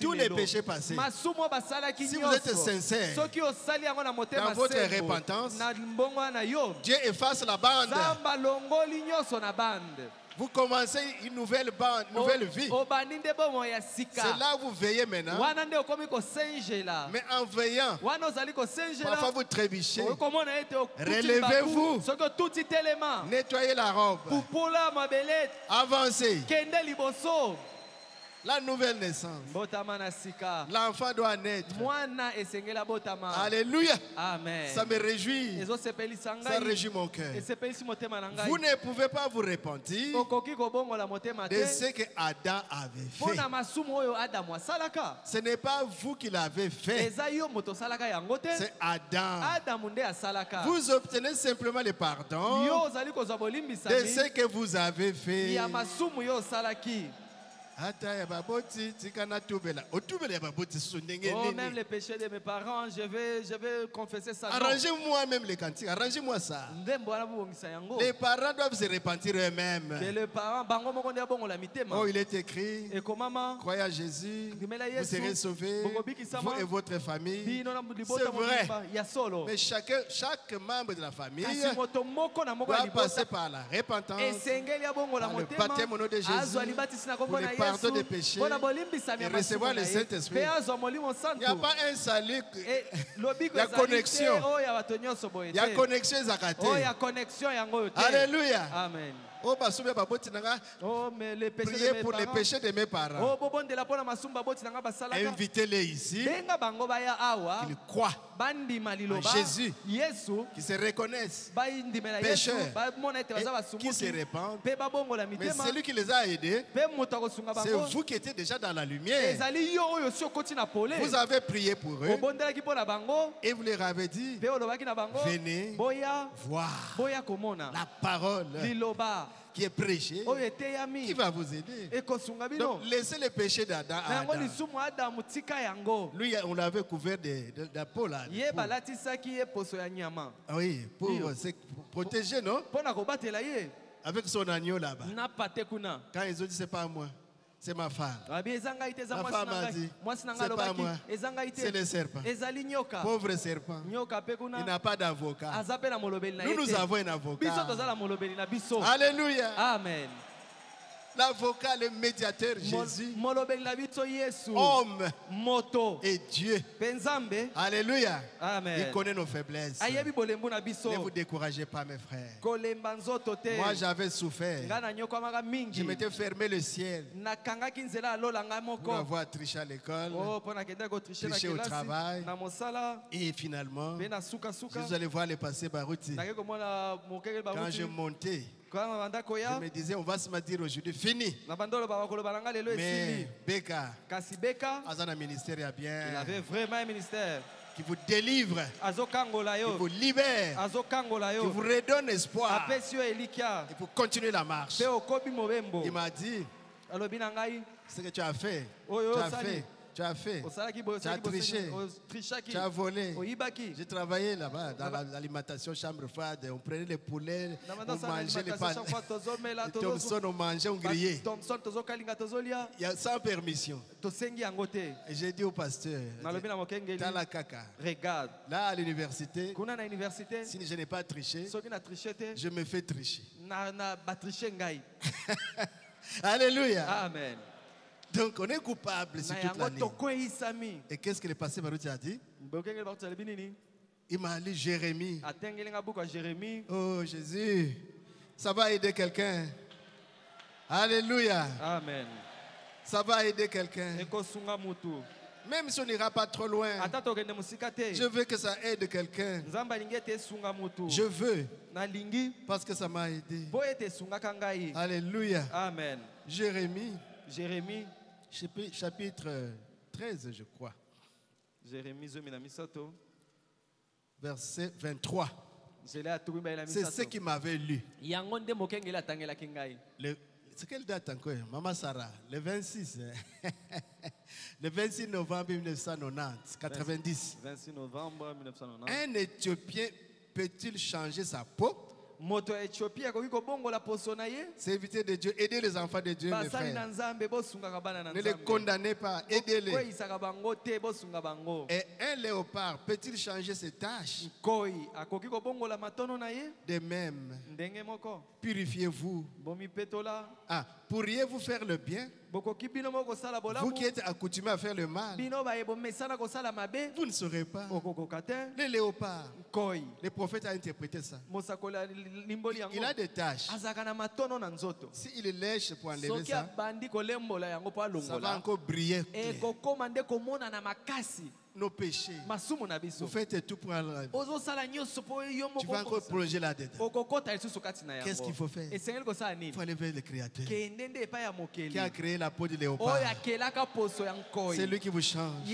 tous les péchés passés, si vous êtes sincère dans votre repentance, Dieu efface la bande. Vous commencez une nouvelle bande, une nouvelle vie. C'est là où vous veillez maintenant. Mais en veillant, parfois vous trébuchez. Relevez-vous. Nettoyez la robe. Avancez. La nouvelle naissance. L'enfant doit naître. Alléluia. Amen. Ça me réjouit. Ça réjouit mon cœur. Vous ne pouvez pas vous repentir de ce que Adam avait fait. Ce n'est pas vous qui l'avez fait. C'est Adam. Vous obtenez simplement le pardon de ce que vous avez fait. Oh, même les péchés de mes parents, je vais confesser ça. Arrangez-moi même les cantiques, arrangez-moi ça. Les parents doivent se repentir eux-mêmes. Oh, il est écrit, croyez à Jésus, vous serez sauvés, vous et votre famille. C'est vrai. Mais chaque membre de la famille doit passer par la repentance, par le baptême au nom de Jésus, pour le pardon des péchés et recevoir le Saint-Esprit. Il n'y a pas un salut. Il y a connexion. Il y a connexion. Alléluia. Amen. Priez pour les péchés de mes parents. Invitez-les ici. Qu'ils croient en Jésus. Qu'ils se reconnaissent pécheurs et qui se répandent. Mais celui qui les a aidés, c'est vous qui étiez déjà dans la lumière. Vous avez prié pour eux et vous leur avez dit, venez voir la parole qui est prêché, qui va vous aider. Donc, laissez le péché d'Adam à Adam. Lui, on l'avait couvert de peau là. Oui, pour se protéger, non? Avec son agneau là-bas. Quand ils ont dit, c'est pas moi. C'est ma femme. Ma femme a dit, c'est pas moi, c'est le serpent. Pauvre serpent. Il n'a pas d'avocat. Nous avons un avocat. Alléluia. Amen. L'avocat, le médiateur, Jésus, homme et Dieu. Alléluia. Amen. Il connaît nos faiblesses. Ne vous découragez pas, mes frères. Moi, j'avais souffert. Je m'étais fermé le ciel pour avoir triché à l'école, triché au travail. Et finalement, je allais voir le passé Barouti. Quand je montais, je me disais, on va se dire aujourd'hui, fini. Mais Beka, Azana ministère est bien. Il avait vraiment un ministère qui vous délivre, qui vous libère, qui vous redonne espoir et pour continuer la marche. Il m'a dit, ce que tu as fait, Tu as fait. Tu as triché. Tu as volé. J'ai travaillé là-bas dans l'alimentation chambre froide. On prenait les poulets, on mangeait les pâtes. Thompson, on mangeait, on grillait. Il y a sans permission. Et j'ai dit au pasteur, Tala Kaka, regarde, là à l'université, si je n'ai pas triché, je me fais tricher. Alléluia. Amen. Donc on est coupable sur toute la ligne. Et qu'est-ce que le pasteur Baruti a dit? Il m'a lu Jérémie. Oh Jésus, ça va aider quelqu'un. Alléluia. Amen. Ça va aider quelqu'un. Même si on n'ira pas trop loin, je veux que ça aide quelqu'un. Je veux. Parce que ça m'a aidé. Alléluia. Amen. Jérémie. Chapitre 13, je crois. Verset 23. C'est ce qui m'avait lu. C'est quelle date encore? Maman Sarah, le 26. Le 26 novembre 1990, 90. 26 novembre 1990. Un Éthiopien peut-il changer sa peau? Serviteur de Dieu, aidez les enfants de Dieu, mes frères. Ne les condamnez pas, aidez-les. Et un léopard peut-il changer ses taches? De même, purifiez-vous. Pourriez-vous faire le bien? Vous qui êtes accoutumés à faire le mal, vous ne saurez pas. Le léopard, le prophète a interprété ça. Il a des tâches. S'il lèche pour enlever ça, ça va encore briller. Nos péchés. Vous faites tout pour enlever. Tu vas encore plonger là-dedans. Qu'est-ce qu'il faut faire? Il faut aller vers le Créateur qui a créé la peau du léopard. C'est lui qui vous change.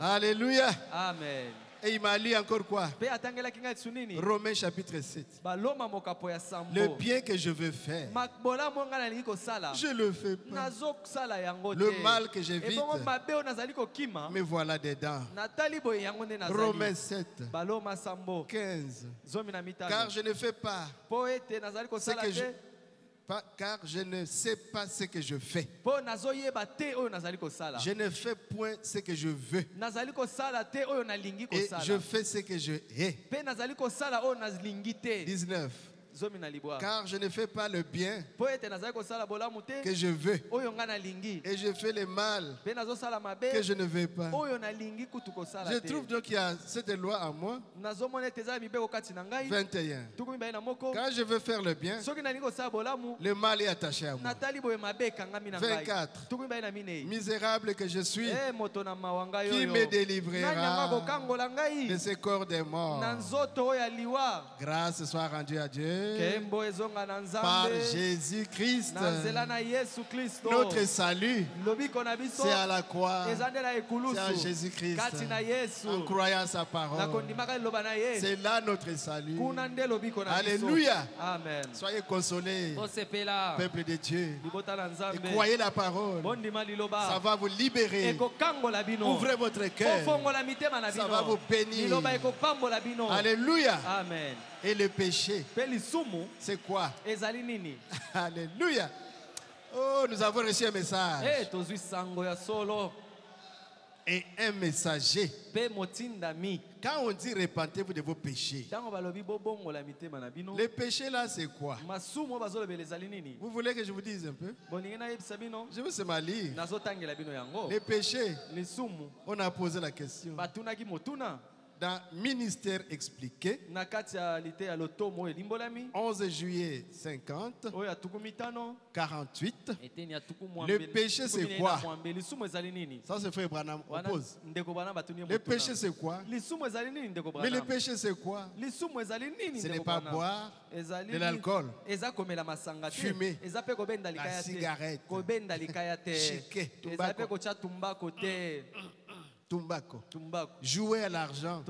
Alléluia. Amen. Et il m'a lu encore quoi? Romains chapitre 7. Le bien que je veux faire, je le fais pas. Le mal que j'évite, me voilà dedans. Romains 7, 15. Car je ne fais pas ce que car je ne sais pas ce que je fais. Je ne fais point ce que je veux. Et je fais ce que je hais. 19. Car je ne fais pas le bien que je veux. Et je fais le mal que je ne veux pas. Je trouve donc qu'il y a cette loi en moi. 21. Quand je veux faire le bien, le mal est attaché à moi. 24. Misérable que je suis, qui me délivrera de ce corps des morts? Grâce soit rendue à Dieu par Jésus-Christ. Notre salut, c'est à la croix, c'est à Jésus-Christ. En croyant à sa parole, c'est là notre salut. Alléluia. Amen. Soyez consolés, peuple de Dieu, et croyez la parole. Ça va vous libérer. Ouvrez votre cœur, ça va vous bénir. Alléluia. Amen. Et le péché, c'est quoi? Alléluia. Oh, nous avons reçu un message. Et un messager. Quand on dit repentez-vous de vos péchés, le péché là c'est quoi? Vous voulez que je vous dise un peu? Je veux seulement lire. Le péché, on a posé la question. Dans Ministère expliqué, 11 juillet 50, 48, le péché c'est quoi? Ça c'est frère Branham oppose. Le péché c'est quoi? Mais le péché c'est quoi? Ce n'est pas boire de l'alcool, fumer, la cigarette, chiquer, tumbako, jouer à l'argent,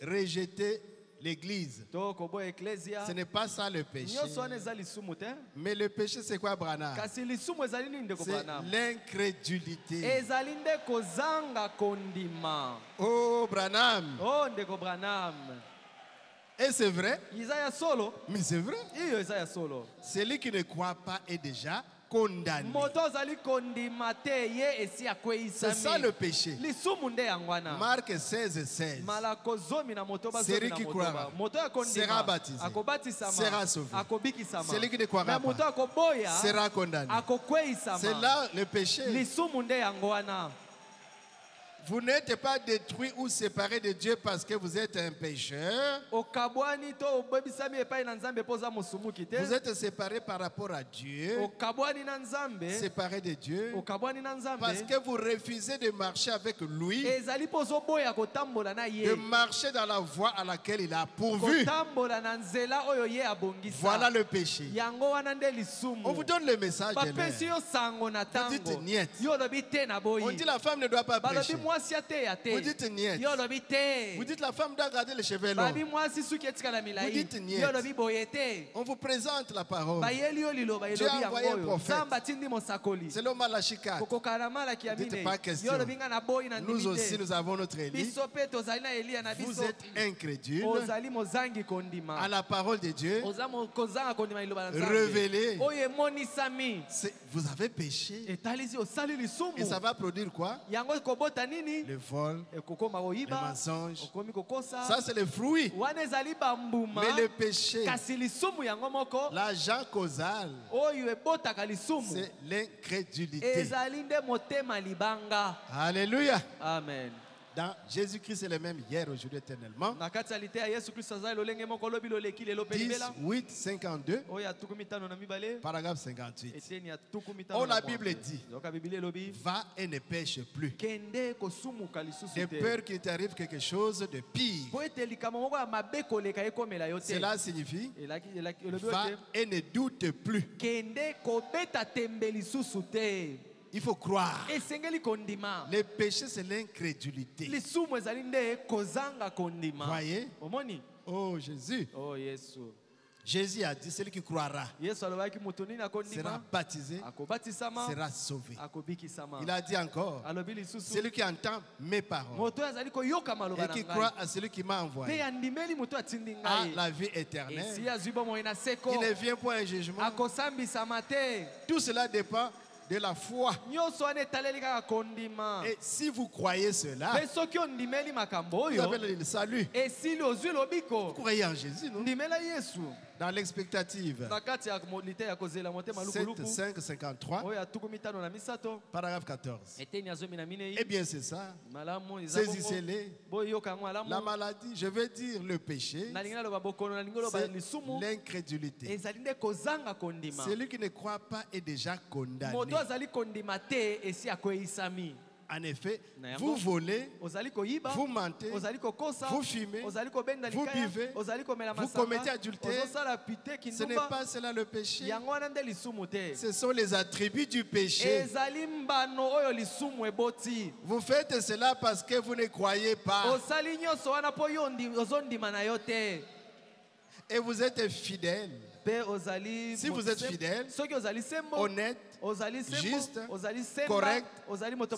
rejeter l'Église. Ce n'est pas ça le péché. Mais le péché, c'est quoi, Branham? C'est l'incrédulité. Oh, Branham. Et c'est vrai. Mais c'est vrai. Celui qui ne croit pas est déjà condamné. C'est ça le péché. Marc 16:16. Celui qui croira sera baptisé, sera sauvé. Celui qui ne croira pas sera condamné. C'est là le péché. Vous n'êtes pas détruit ou séparé de Dieu parce que vous êtes un pécheur. Vous êtes séparé par rapport à Dieu. Séparé de Dieu. Parce que vous refusez de marcher avec lui. De marcher dans la voie à laquelle il a pourvu. Voilà le péché. On vous donne le message de l'air. Vous dites niet. On dit la femme ne doit pas pécher. Vous dites niet. Vous dites la femme doit garder les cheveux longs. Vous dites niet. On vous présente la parole. Dieu a envoyé un prophète. C'est le Malachi 4. Vous dites pas question. Nous aussi nous avons notre Élie. Vous êtes incrédule à la parole de Dieu révélée. Vous avez péché. Et ça va produire quoi? Le vol, le mensonge. Ça c'est le fruit. Mais le péché, l'agent causal, c'est l'incrédulité. Alléluia. Amen. Dans Jésus-Christ est le même hier, aujourd'hui, éternellement. 10:8:52. Paragraphe 58. Oh, la Bible dit, va et ne pêche plus. De peur qu'il t'arrive quelque chose de pire. Cela signifie, va et ne doute plus. Il faut croire. Le péché, c'est l'incrédulité. Voyez? Oh Jésus. Jésus a dit, celui qui croira sera baptisé, sera sauvé. Il a dit encore, celui qui entend mes paroles et qui croit à celui qui m'a envoyé a la vie éternelle. Il ne vient point un jugement. Tout cela dépend de la foi. Et si vous croyez cela, vous avez le salut. Vous croyez en Jésus, non? Dans l'expectative. 7:5:53. Paragraphe 14. Eh bien c'est ça. Saisissez-les. La maladie, je veux dire le péché, c'est l'incrédulité. Celui qui ne croit pas est déjà condamné. En effet, vous volez, vous mentez, vous fumez, vous buvez, vous commettez adultère. Ce n'est pas cela le péché. Ce sont les attributs du péché. Vous faites cela parce que vous ne croyez pas. Et vous êtes fidèle. Si vous êtes fidèle, honnête, juste, correct,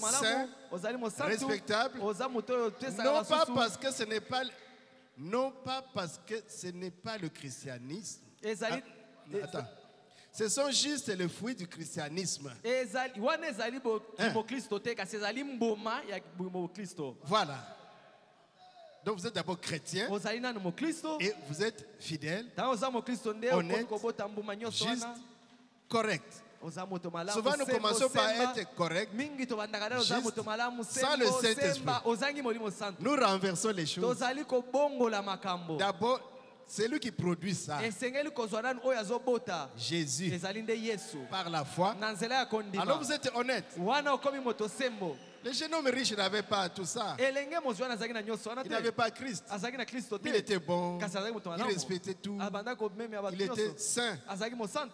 saint, respectable, non pas parce que ce n'est pas le christianisme. Attends. Ce sont juste les fruits du christianisme. Voilà. Donc vous êtes d'abord chrétien et vous êtes fidèle, honnête, juste, correct. Souvent nous commençons par être correct, juste, sans le Saint-Esprit. Nous renversons les choses. D'abord, c'est lui qui produit ça. Jésus, par la foi. Alors vous êtes honnête. Le jeune homme riche n'avait pas tout ça. Il n'avait pas Christ. Il était bon. Il respectait tout. Il était saint.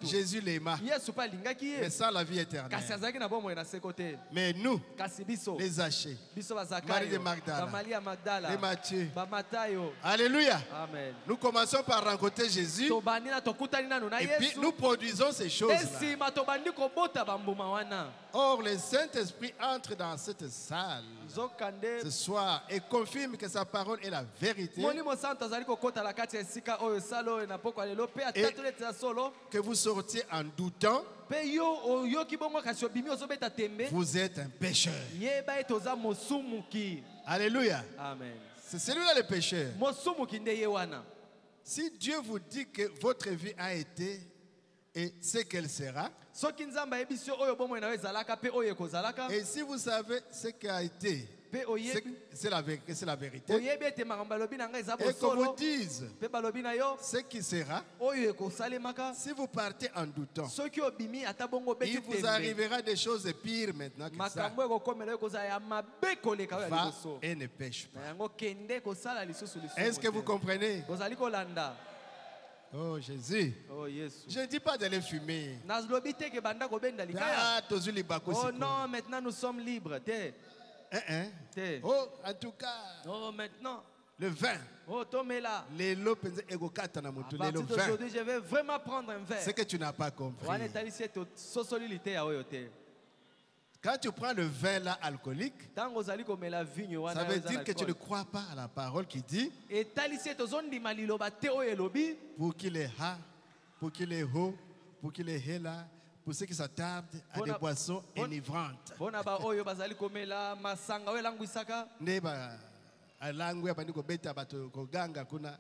Jésus l'aima. Mais sans la vie éternelle. Mais nous, les Zachée, Marie de Magdala, les Matthieu. Alléluia. Amen. Nous commençons par rencontrer Jésus. Et puis nous produisons ces choses-là. Or, le Saint-Esprit entre dans cette salle ce soir et confirme que sa parole est la vérité. Et que vous sortiez en doutant. Vous êtes un pécheur. Alléluia. Amen. C'est celui-là le pécheur. Si Dieu vous dit que votre vie a été et ce qu'elle sera, et si vous savez ce qui a été, c'est la vérité, et qu'on vous dise ce qui sera, si vous partez en doutant, il vous arrivera des choses pires maintenant que ça. Va et ne pêche pas. Est-ce que vous comprenez? Oh Jésus. Oh, yes. Je ne dis pas d'aller fumer. Oh non, maintenant nous sommes libres. Oh, en tout cas. Oh, maintenant. Le vin. Oh, Tomela. À partir d'aujourd'hui, je vais vraiment prendre un verre. C'est que tu n'as pas compris. Quand tu prends le vin là alcoolique, ça veut dire que tu ne crois pas à la parole qui dit pour qu'il est ha, pour qu'il est ho, pour qu'il est hela, pour ceux qui s'attardent à des boissons enivrantes.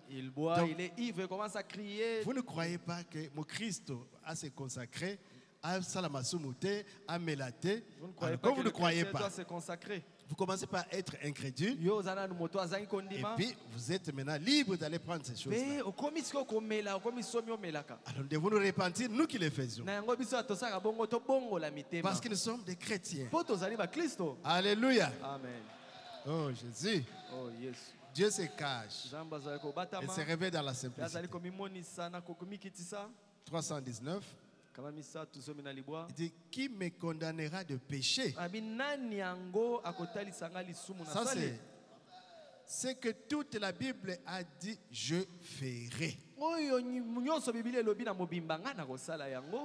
Il boit, il est ivre, il commence à crier. Vous ne croyez pas que mon Christ a se consacré à Salamasumute, à Mélaté. Comme vous ne croyez pas, vous commencez par être incrédule. Et puis vous êtes maintenant libre d'aller prendre ces choses-là. Alors devons nous repentir, nous qui les faisons. Parce que nous sommes des chrétiens. Alléluia. Amen. Oh Jésus. Oh, yes. Dieu se cache. Il se révèle dans la simplicité. 319. Il dit, qui me condamnera de péché? Ça c'est que toute la Bible a dit, je ferai.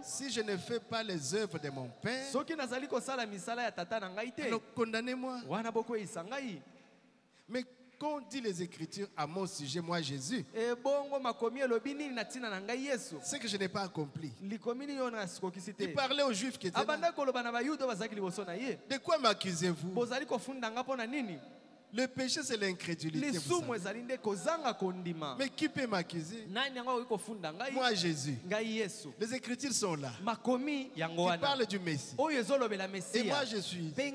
Si je ne fais pas les œuvres de mon Père, alors condamnez-moi. Mais quand dit les Écritures à mon sujet, moi Jésus, c'est que je n'ai pas accompli. Il parlait aux Juifs qui étaient là. De quoi m'accusez-vous? Le péché, c'est l'incrédulité. Mais qui peut m'accuser? Moi, Jésus. Les Écritures sont là. Qui parlent du Messie. Et moi, je suis. Et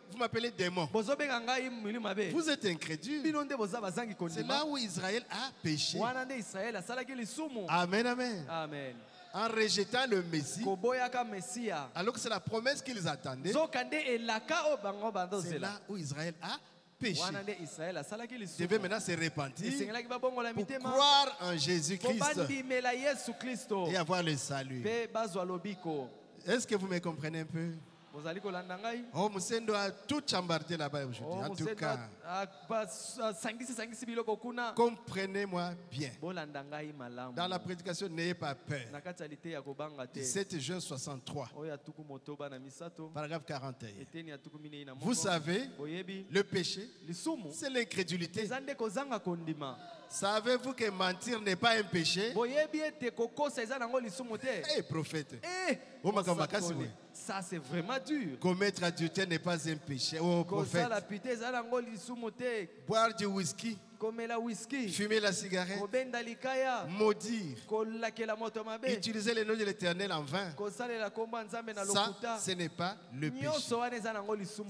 vous m'appelez démon. Vous êtes incrédule. C'est là où Israël a péché. Amen, amen. Amen. En rejetant le Messie, alors que c'est la promesse qu'ils attendaient, c'est là où Israël a péché. Il devait maintenant se repentir pour croire en Jésus-Christ et avoir le salut. Est-ce que vous me comprenez un peu? Oh, Moussendo a tout chambardé là-bas aujourd'hui. En tout cas, comprenez-moi bien. Dans la prédication, n'ayez pas peur. 17 juin 63, paragraphe 41. Vous savez, le péché, c'est l'incrédulité. Savez-vous que mentir n'est pas un péché? Eh, prophète. Ça, c'est vraiment dur. Commettre adultère n'est pas un péché. Oh, prophète. Boire du whisky. Fumer la cigarette. Maudire. Utiliser le nom de l'Éternel en vain. Ça, ce n'est pas le péché.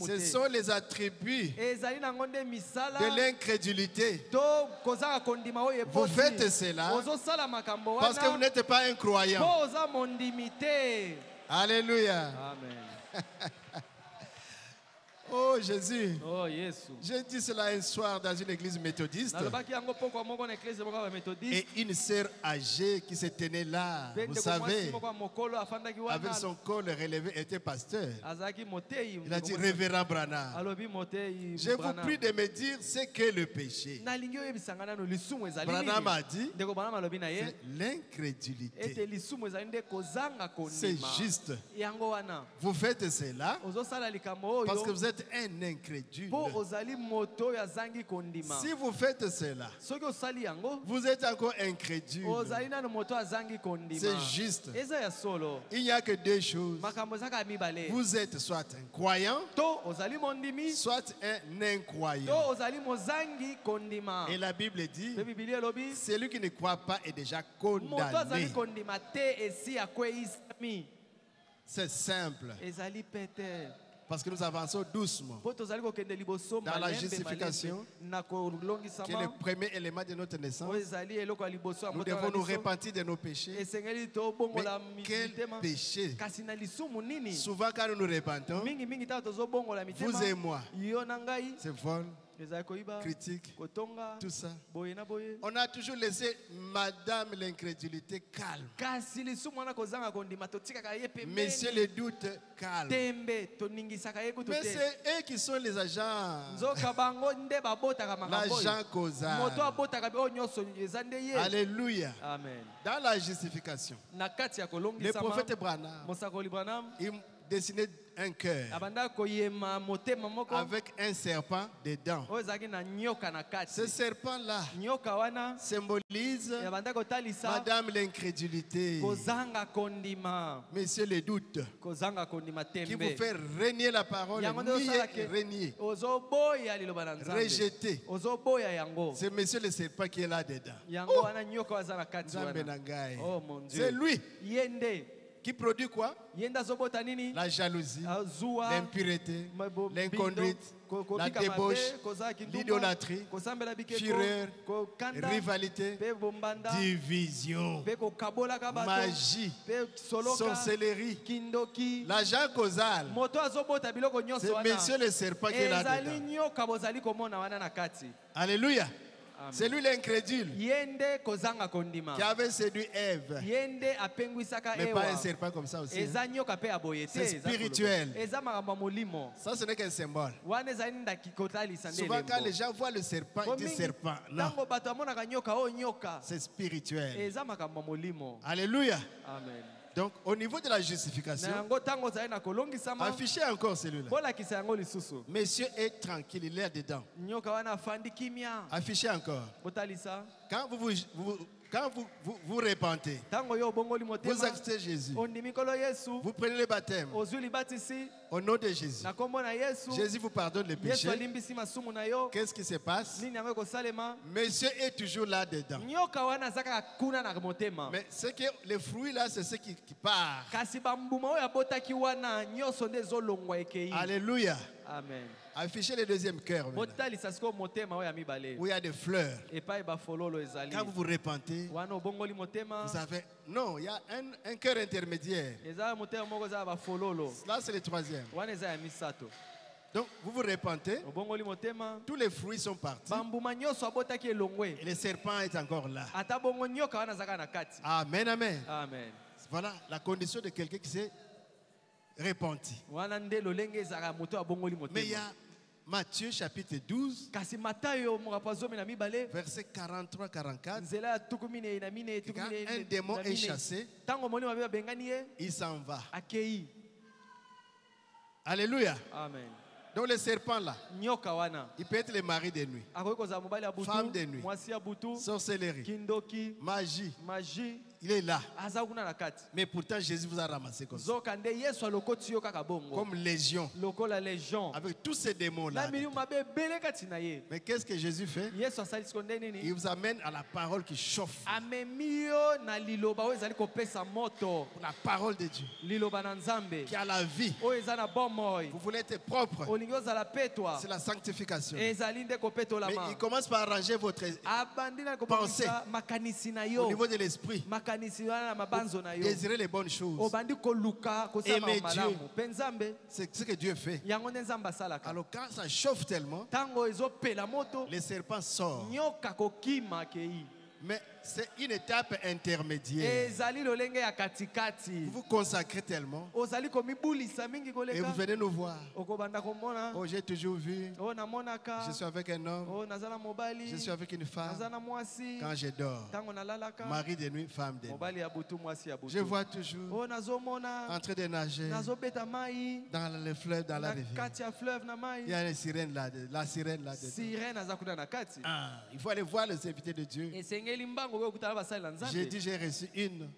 Ce sont les attributs de l'incrédulité. Vous faites cela parce que vous n'êtes pas un croyant. Alléluia. Amen. Oh Jésus. Oh Jésus. J'ai dit cela un soir dans une église méthodiste. Et une sœur âgée qui se tenait là, vous savez, avec son col relevé, était pasteur. Il a dit, révérend Branham, je vous prie de me dire ce qu'est le péché. Branham a dit, c'est l'incrédulité. C'est juste. Vous faites cela parce que vous êtes un incrédule. Si vous faites cela, vous êtes encore incrédule. C'est juste. Il n'y a que deux choses. Vous êtes soit un croyant, soit un incroyant. Et la Bible dit, celui qui ne croit pas est déjà condamné. C'est simple. Parce que nous avançons doucement dans la justification, qui est le premier élément de notre naissance. Nous devons nous repentir de nos péchés. Mais quel péché! Souvent quand nous nous repentons, vous et moi, c'est vol, critique, tout ça. On a toujours laissé Madame l'incrédulité calme. Messieurs les doutes calme. Mais c'est eux qui sont les agents. L'agent causal. Alléluia. Amen. Dans la justification, le prophète Branham, il dessinait un cœur avec un serpent dedans. Ce serpent-là symbolise Madame l'incrédulité, Monsieur le doute, qui vous fait renier la parole, renier, rejeter. C'est Monsieur le serpent qui est là dedans. C'est lui qui produit quoi? La jalousie, l'impureté, l'inconduite, la débauche, l'idolâtrie, fureur, rivalité, division, magie, sorcellerie. L'agent causal, c'est Monsieur le serpent qui est là dedans. Alléluia. C'est lui l'incrédule qui avait séduit Ève. Mais pas un serpent comme ça aussi. C'est spirituel. Ça, ce n'est qu'un symbole. Souvent, quand les gens voient le serpent, ils disent serpent. Non. C'est spirituel. Alléluia. Amen. Donc, au niveau de la justification, affichez encore celui-là. Monsieur est tranquille, il est dedans. Affichez encore. Quand vous repentez, vous acceptez Jésus, vous prenez le baptême au nom de Jésus. Jésus vous pardonne les péchés. Qu'est-ce qui se passe? Monsieur est toujours là dedans. Mais ce que les fruits là, c'est ce qui part. Alléluia. Amen. Affichez le deuxième cœur. Où il y a des fleurs. Quand vous vous repentez, vous avez... Non, il y a un cœur intermédiaire. Là, c'est le troisième. Donc, vous vous repentez, tous les fruits sont partis. Et le serpent est encore là. Amen, amen. Amen. Voilà la condition de quelqu'un qui s'est repenti. Mais il y a Matthieu chapitre 12, verset 43-44. Quand un démon est chassé, il s'en va. Alléluia. Amen. Donc le serpent là, il peut être le mari de nuit, femme de nuit, sorcellerie, magie. Il est là. Mais pourtant Jésus vous a ramassé comme ça. Comme légion. Avec tous ces démons là. Mais qu'est-ce que Jésus fait? Il vous amène à la parole qui chauffe. La parole de Dieu. Qui a la vie. Vous voulez être propre. C'est la sanctification. Mais il commence par arranger votre pensée au niveau de l'esprit. désirer les bonnes choses, aimer Dieu, c'est ce que Dieu fait. Alors quand ça chauffe tellement, les serpents sortent. Mais c'est une étape intermédiaire. Vous vous consacrez tellement et vous venez nous voir. Oh, j'ai toujours vu. Je suis avec un homme. Je suis avec une femme. Quand je dors, mari de nuit, femme de nuit. Je vois toujours en train de nager dans le fleuve, dans la rivière. Il y a une sirène là, la sirène là. Il faut aller voir les invités de Dieu. J'ai dit, j'ai reçu une.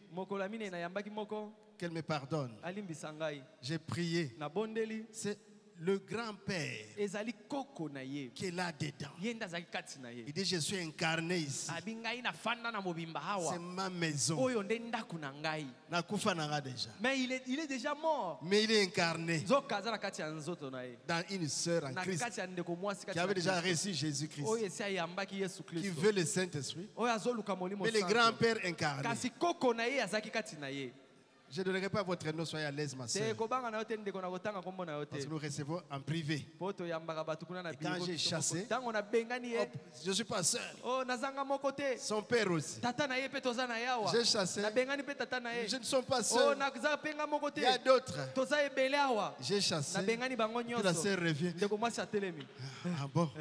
Qu'elle me pardonne. J'ai prié. C'est le grand-père qui est là dedans. Il dit, je suis incarné ici. C'est ma maison. Mais il est déjà mort. Mais il est incarné dans une sœur en Christ qui avait déjà reçu Jésus-Christ, qui veut le Saint-Esprit. Mais le grand-père incarné. Je ne donnerai pas votre nom, soyez à l'aise, ma soeur. Parce que nous recevons en privé. Et quand j'ai chassé, je suis pas seul. Son père aussi. J'ai chassé. Je ne suis pas seul. Il y a d'autres. J'ai chassé. Puis la sœur revient. Ah bon?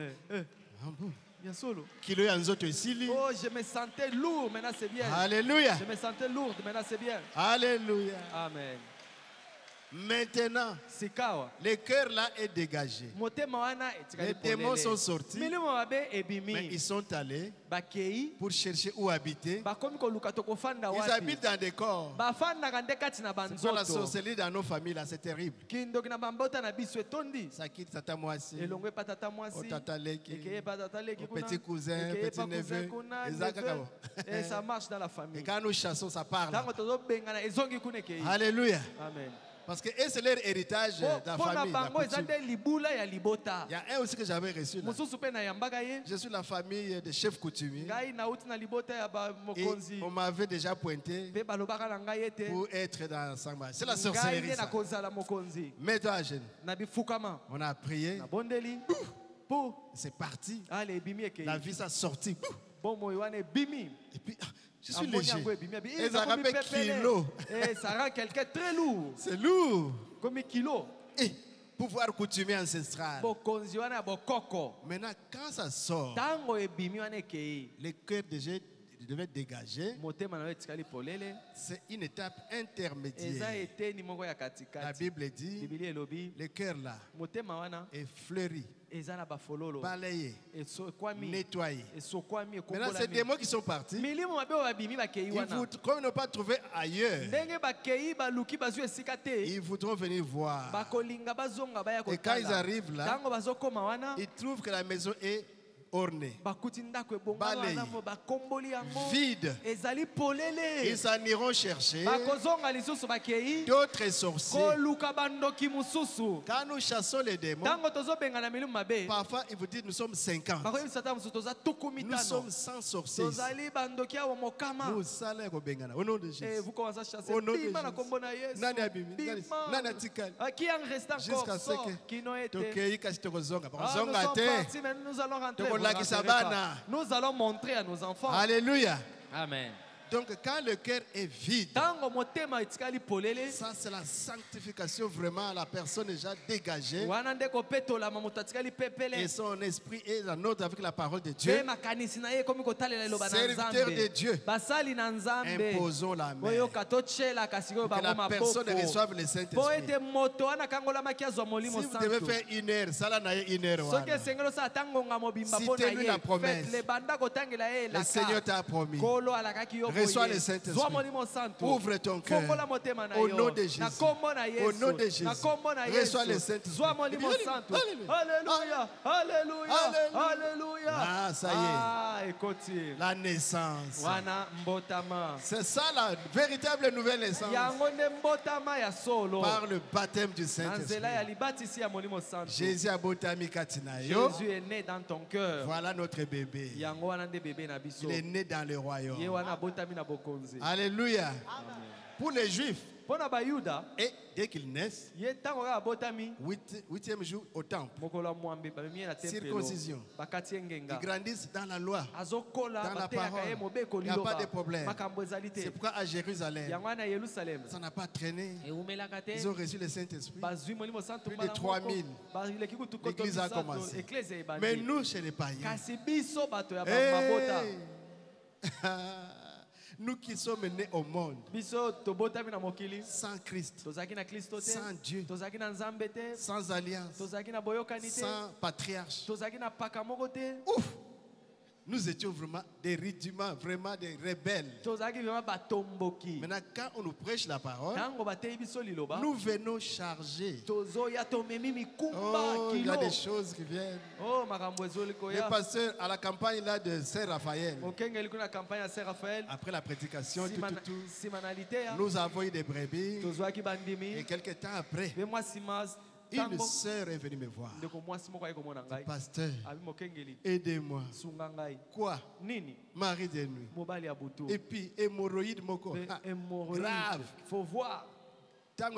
Ah bon? Oh, je me sentais lourd, maintenant c'est bien. Alléluia. Je me sentais lourd, maintenant c'est bien. Alléluia. Amen. Maintenant, le cœur là est dégagé. Les démons sont sortis, mais ils sont allés pour chercher où habiter. Ils habitent dans des corps. C'est pas la sorcellerie dans nos familles là, c'est terrible. Ça quitte tata Mwasi, au tata Leki, au petit cousin, petit neveu. Et ça marche dans la famille. Et quand nous chassons, ça parle. Alléluia. Amen. Parce que c'est leur héritage de la famille. Il y a un aussi que j'avais reçu là. Je suis la famille des chefs coutumiers. Et on m'avait déjà pointé pour être dans l'ensemble. C'est la sorcellerie ça. Mets-toi à genoux. On a prié. C'est parti. La vie s'est sortie. Et puis... Je suis léger. Et ça rappelle kilo. Ça rend quelqu'un très lourd. C'est lourd. Comme kilo. Et pouvoir coutumier ancestral. Maintenant, quand ça sort, le cœur déjà devait dégager. C'est une étape intermédiaire. La Bible dit, le cœur là est fleuri, balayé, nettoyé. Maintenant, c'est des mots qui sont partis. Comme ils n'ont pas trouvé ailleurs, ils voudront venir voir. Et quand ils arrivent là, ils trouvent que la maison est orné, balayé, vide. Ils s'en iront chercher d'autres sorciers. Quand nous chassons les démons, parfois ils vous disent nous sommes 50. Nous sommes 100 sorciers. Nous allons au nom de Jésus. Au nom de Jésus. Qui en reste encore? Jusqu'à ce que nous allons montrer à nos enfants. Alléluia. Amen. Donc quand le cœur est vide, ça c'est la sanctification vraiment, la personne est déjà dégagée et son esprit est en ordre avec la parole de Dieu. Serviteur de Dieu, imposons la main pour que la personne reçoive le Saint-Esprit. Si vous devez faire 1 heure, ça là n'a 1 heure. Citez-lui la promesse. Le Seigneur t'a promis. Reçois le Saint-Esprit. Ouvre ton cœur. Au nom de Jésus. Au nom de Jésus. Reçois le Saint-Esprit. Alléluia. Alléluia. Alléluia. Ah, ça y est. La naissance. C'est ça la véritable nouvelle naissance. Par le baptême du Saint-Esprit. Jésus a botami katinayo. Jésus est né dans ton cœur. Voilà notre bébé. Il est né dans le royaume. Alléluia. Pour les Juifs, et dès qu'ils naissent, 8e jour au temple, circoncision, ils grandissent dans la loi, dans la parole, il n'y a pas de problème. C'est pourquoi à Jérusalem, ça n'a pas traîné. Ils ont reçu le Saint-Esprit. Plus de 3000. L'église a commencé. Mais nous, chez les païens, nous qui sommes nés au monde sans Christ, sans Dieu, sans alliance, sans patriarche, ouf, nous étions vraiment des rudiments, vraiment des rebelles. Maintenant, quand on nous prêche la parole, nous venons charger. Oh, il y a des choses qui viennent. Le pasteur à la campagne là de Saint-Raphaël, après la prédication, nous avons eu des brebis. Et quelques temps après, une sœur est venue me voir. Pasteur, aidez-moi. Quoi? Mari de nuit. Et puis, hémorroïde moko. Grave. Il faut voir. Quand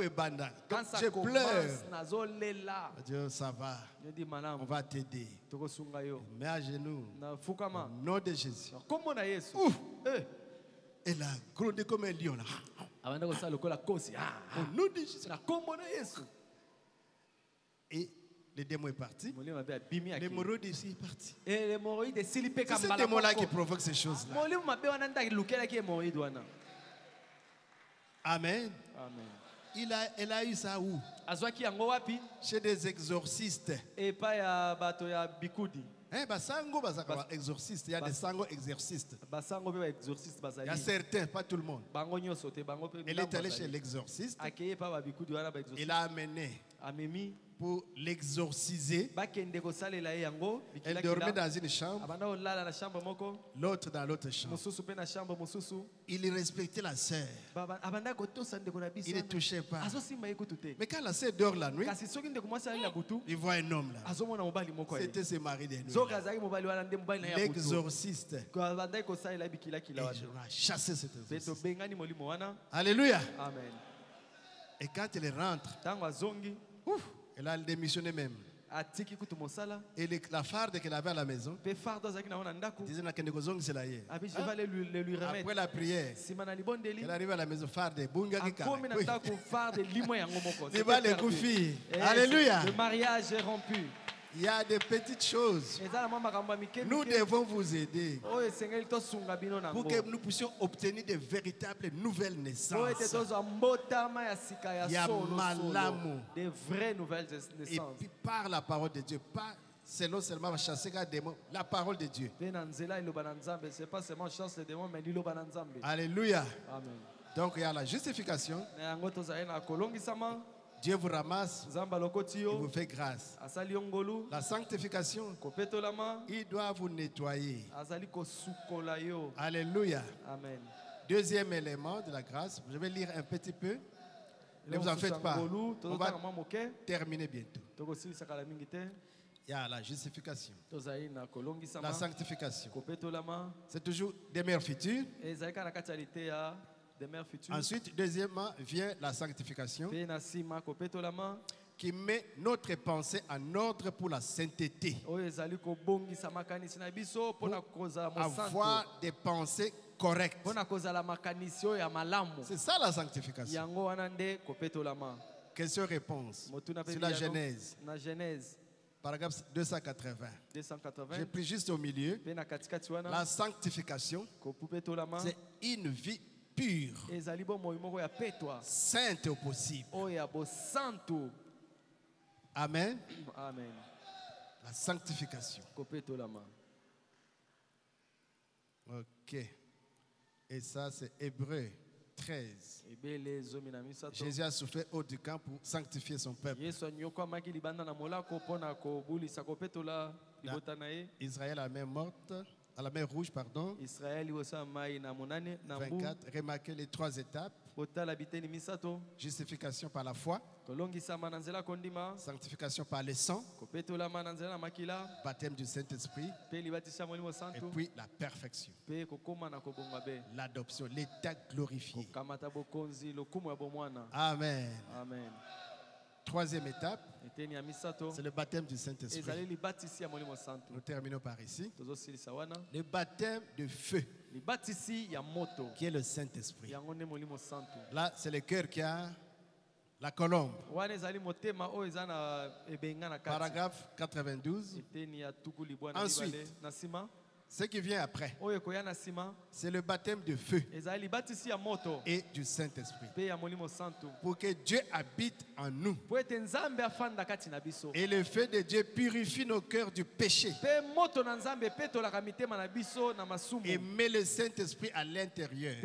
je pleure. Dieu, ça va. On va t'aider. Mets à genoux. Au nom de Jésus. Ouf. Elle a grondé comme un lion. Au nom de Jésus. Et le démon est parti. L'hémorroïde ici est parti. C'est ce démon-là qui provoque ces choses-là. Amen. Elle a eu ça où? Chez des exorcistes. Exorcistes. Il y a des sangos exorcistes. Il y a certains, pas tout le monde. Elle est allée chez l'exorciste. Il a amené pour l'exorciser. Elle dormait dans une chambre, l'autre dans l'autre chambre. Il respectait la sœur. Il ne touchait pas. Mais quand la sœur dort la nuit, il voit un homme là. C'était ses maris de nuit. L'exorciste. Et je vais chasser cet exorciste. Alléluia. Amen. Et quand elle rentre, elle a démissionné même. Et la farde qu'elle avait à la maison, disait après la prière, elle arrive à la maison, farde, bunga qui alléluia. Le mariage est rompu. Il y a des petites choses. Nous devons vous aider pour que nous puissions obtenir de véritables nouvelles naissances. Il y a malamu. Des vraies nouvelles naissances. Et puis par la parole de Dieu, pas selon seulement chasser un démon, la parole de Dieu. C'est pas seulement chasser les démons, mais alléluia. Amen. Donc il y a la justification. Dieu vous ramasse, il vous fait grâce. La sanctification, il doit vous nettoyer. Alléluia. Amen. Deuxième élément de la grâce, je vais lire un petit peu. Ne vous en faites pas. On va terminer bientôt. Il y a la justification, la sanctification. C'est toujours des mères futures. Ensuite, deuxièmement, vient la sanctification qui met notre pensée en ordre pour la sainteté. Pour avoir des pensées correctes. C'est ça la sanctification. Question-réponse sur la Genèse. Paragraphe 280. J'ai pris juste au milieu. La sanctification, c'est une vie pure, sainte au possible. Amen. Amen. La sanctification. Ok. Et ça, c'est Hébreux 13. Jésus a souffert haut du camp pour sanctifier son peuple. Israël a même morte à la mer Rouge, pardon. 24, remarquez les 3 étapes. Justification par la foi. Sanctification par le sang. Baptême du Saint-Esprit. Et puis la perfection. L'adoption, l'état glorifié. Amen. Amen. 3e étape, c'est le baptême du Saint-Esprit. Nous terminons par ici. Le baptême de feu, qui est le Saint-Esprit. Là, c'est le cœur qui a la colombe. Paragraphe 92. Ensuite, ce qui vient après, c'est le baptême de feu et du Saint-Esprit. Pour que Dieu habite en nous. Et le feu de Dieu purifie nos cœurs du péché. Et met le Saint-Esprit à l'intérieur.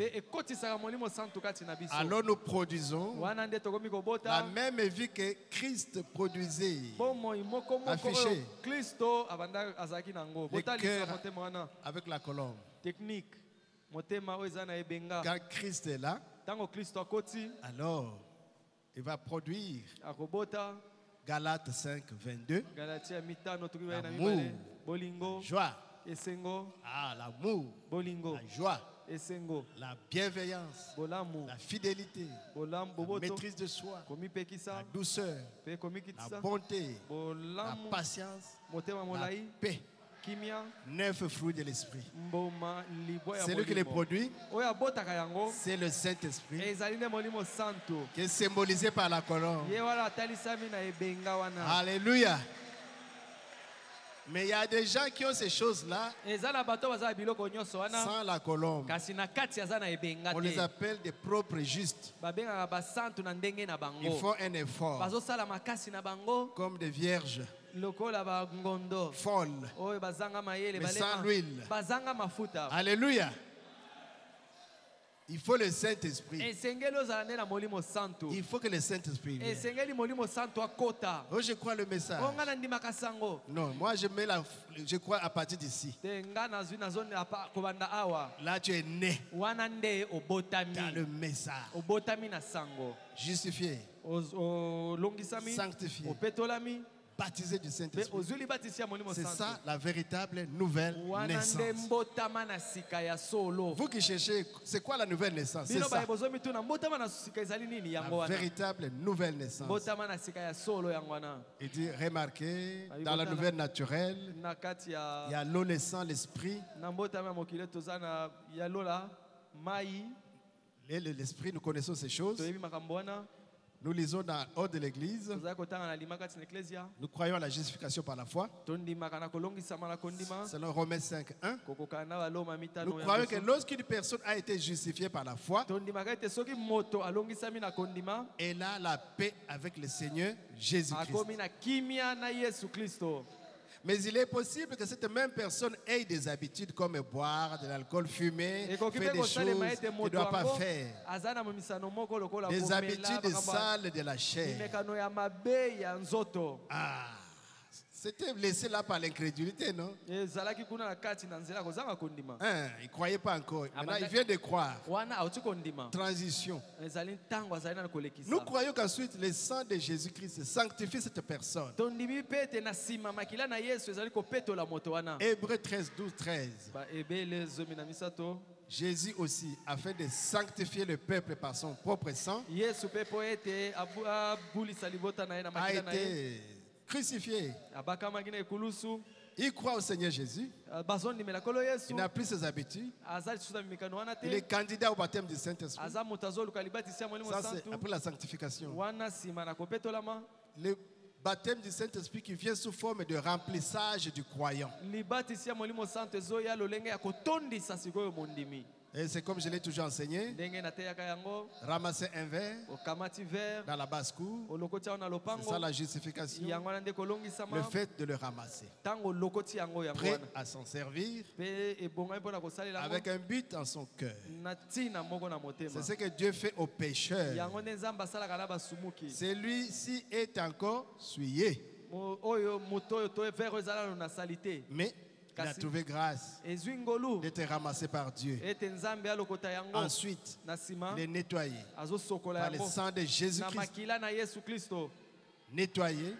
Alors nous produisons la même vie que Christ produisait. Affiché. Le cœur avec la colombe. Technique. Quand Christ est là, alors il va produire Galates 5, 22. L'amour, la joie, l'amour, la joie, la bienveillance, la fidélité, la maîtrise de soi, la douceur, la bonté, la patience, la paix. 9 fruits de l'esprit. C'est lui qui les produit. C'est le Saint-Esprit qui est symbolisé par la colombe. Alléluia. Mais il y a des gens qui ont ces choses-là sans la colombe. On les appelle des propres justes. Ils font un effort comme des vierges folles, mais sans l'huile. Alléluia. Il faut le Saint-Esprit. Il faut que le Saint-Esprit vienne. Oh, je crois le message. Non, moi je crois à partir d'ici. Là tu es né dans le message. Justifié, sanctifié, baptisé du Saint-Esprit. C'est ça la véritable nouvelle naissance. Vous qui cherchez, c'est quoi la nouvelle naissance? C'est ça. La véritable nouvelle naissance. Il dit, remarquez, dans la nouvelle naturelle, il y a l'eau naissant, l'esprit. L'esprit, nous connaissons ces choses. Nous lisons dans Hors de l'Église. Nous croyons à la justification par la foi. Selon Romains 5:1. Nous croyons que lorsqu'une personne a été justifiée par la foi, elle a la paix avec le Seigneur Jésus-Christ. Mais il est possible que cette même personne ait des habitudes comme boire de l'alcool, fumer, faire des choses qu'il ne doit pas faire. Des habitudes sales de la chair. Ah, c'était laissé là par l'incrédulité, non? Il ne croyait pas encore. Maintenant, il vient de croire. Transition. Nous croyons qu'ensuite, le sang de Jésus-Christ sanctifie cette personne. Hébreux 13, 12, 13. Jésus aussi, afin de sanctifier le peuple par son propre sang, a été crucifié. Il croit au Seigneur Jésus. Il n'a plus ses habitudes. Il est candidat au baptême du Saint-Esprit. Ça, c'est après la sanctification. Le baptême du Saint-Esprit qui vient sous forme de remplissage du croyant. Et c'est comme je l'ai toujours enseigné. Ramasser un verre dans la basse-cour. C'est ça la justification. Le fait de le ramasser. Prêt à s'en servir avec un but en son cœur. C'est ce que Dieu fait aux pécheurs. Celui-ci est encore souillé. Mais Il a trouvé grâce d'être ramassé par Dieu. Ensuite, il est nettoyé par le sang de Jésus-Christ. Nettoyé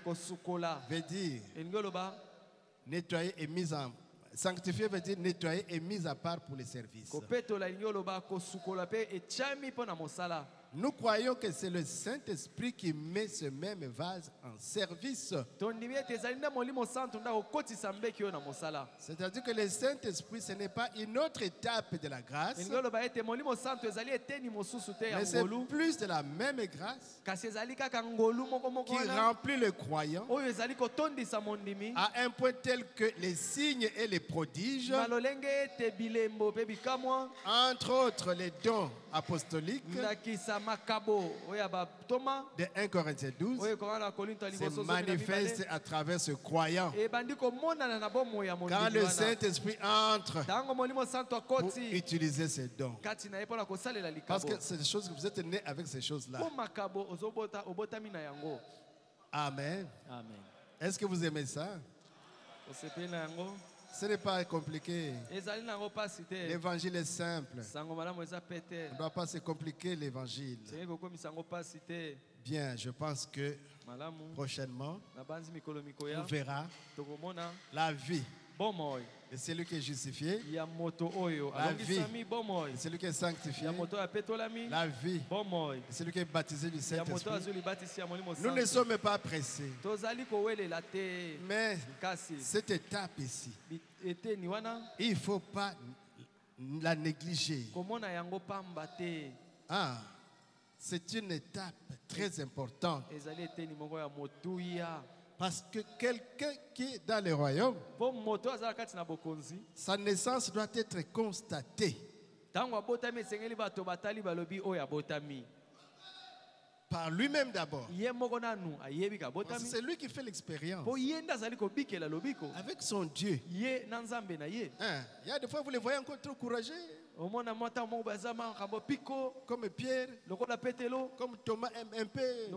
veut dire nettoyé et mis en sanctifié veut dire nettoyé et mis à part pour les services. Nous croyons que c'est le Saint-Esprit qui met ce même vase en service. C'est-à-dire que le Saint-Esprit, ce n'est pas une autre étape de la grâce, mais c'est plus de la même grâce qui remplit le croyant à un point tel que les signes et les prodiges, entre autres les dons apostoliques, de 1 Corinthiens 12 se manifeste à travers ce croyant. Quand le Saint-Esprit entre pour utiliser ces dons. Parce que c'est des choses que vous êtes nés avec ces choses-là. Amen. Est-ce que vous aimez ça? Ce n'est pas compliqué. L'évangile est simple. On ne doit pas se compliquer l'évangile. Bien, je pense que prochainement, on verra la vie de celui qui est justifié, la vie de celui qui est sanctifié, la vie de celui qui est baptisé du Saint-Esprit. Nous ne sommes pas pressés. Mais cette étape ici, il ne faut pas la négliger. C'est une étape très importante. Parce que quelqu'un qui est dans le royaume, sa naissance doit être constatée par lui-même d'abord. C'est lui qui fait l'expérience avec son Dieu. Il y a des fois, vous les voyez encore trop courageux. Comme Pierre, comme Thomas un peu.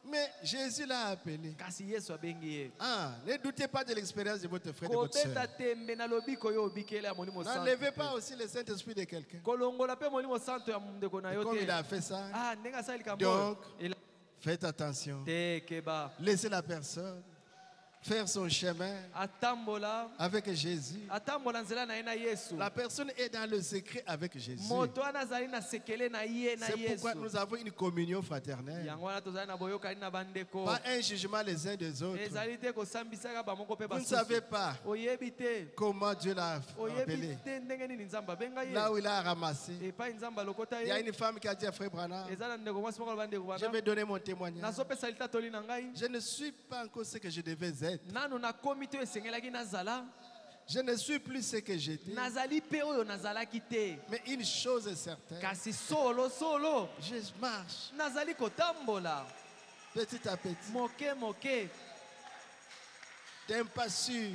Mais Jésus l'a appelé. Ne doutez pas de l'expérience de votre frère et de votre soeur. N'enlevez pas aussi le Saint-Esprit de quelqu'un. Et comme il a fait ça, donc faites attention. Laissez la personne faire son chemin avec Jésus. La personne est dans le secret avec Jésus. C'est pourquoi nous avons une communion fraternelle. Pas un jugement les uns des autres. Vous ne savez pas comment Dieu l'a appelé. Là où il a ramassé. Il y a une femme qui a dit à Frère Branham, je vais donner mon témoignage. Je ne suis pas encore ce que je devais être. Je ne suis plus ce que j'étais. Mais une chose est certaine. Je marche petit à petit. D'un pas sûr.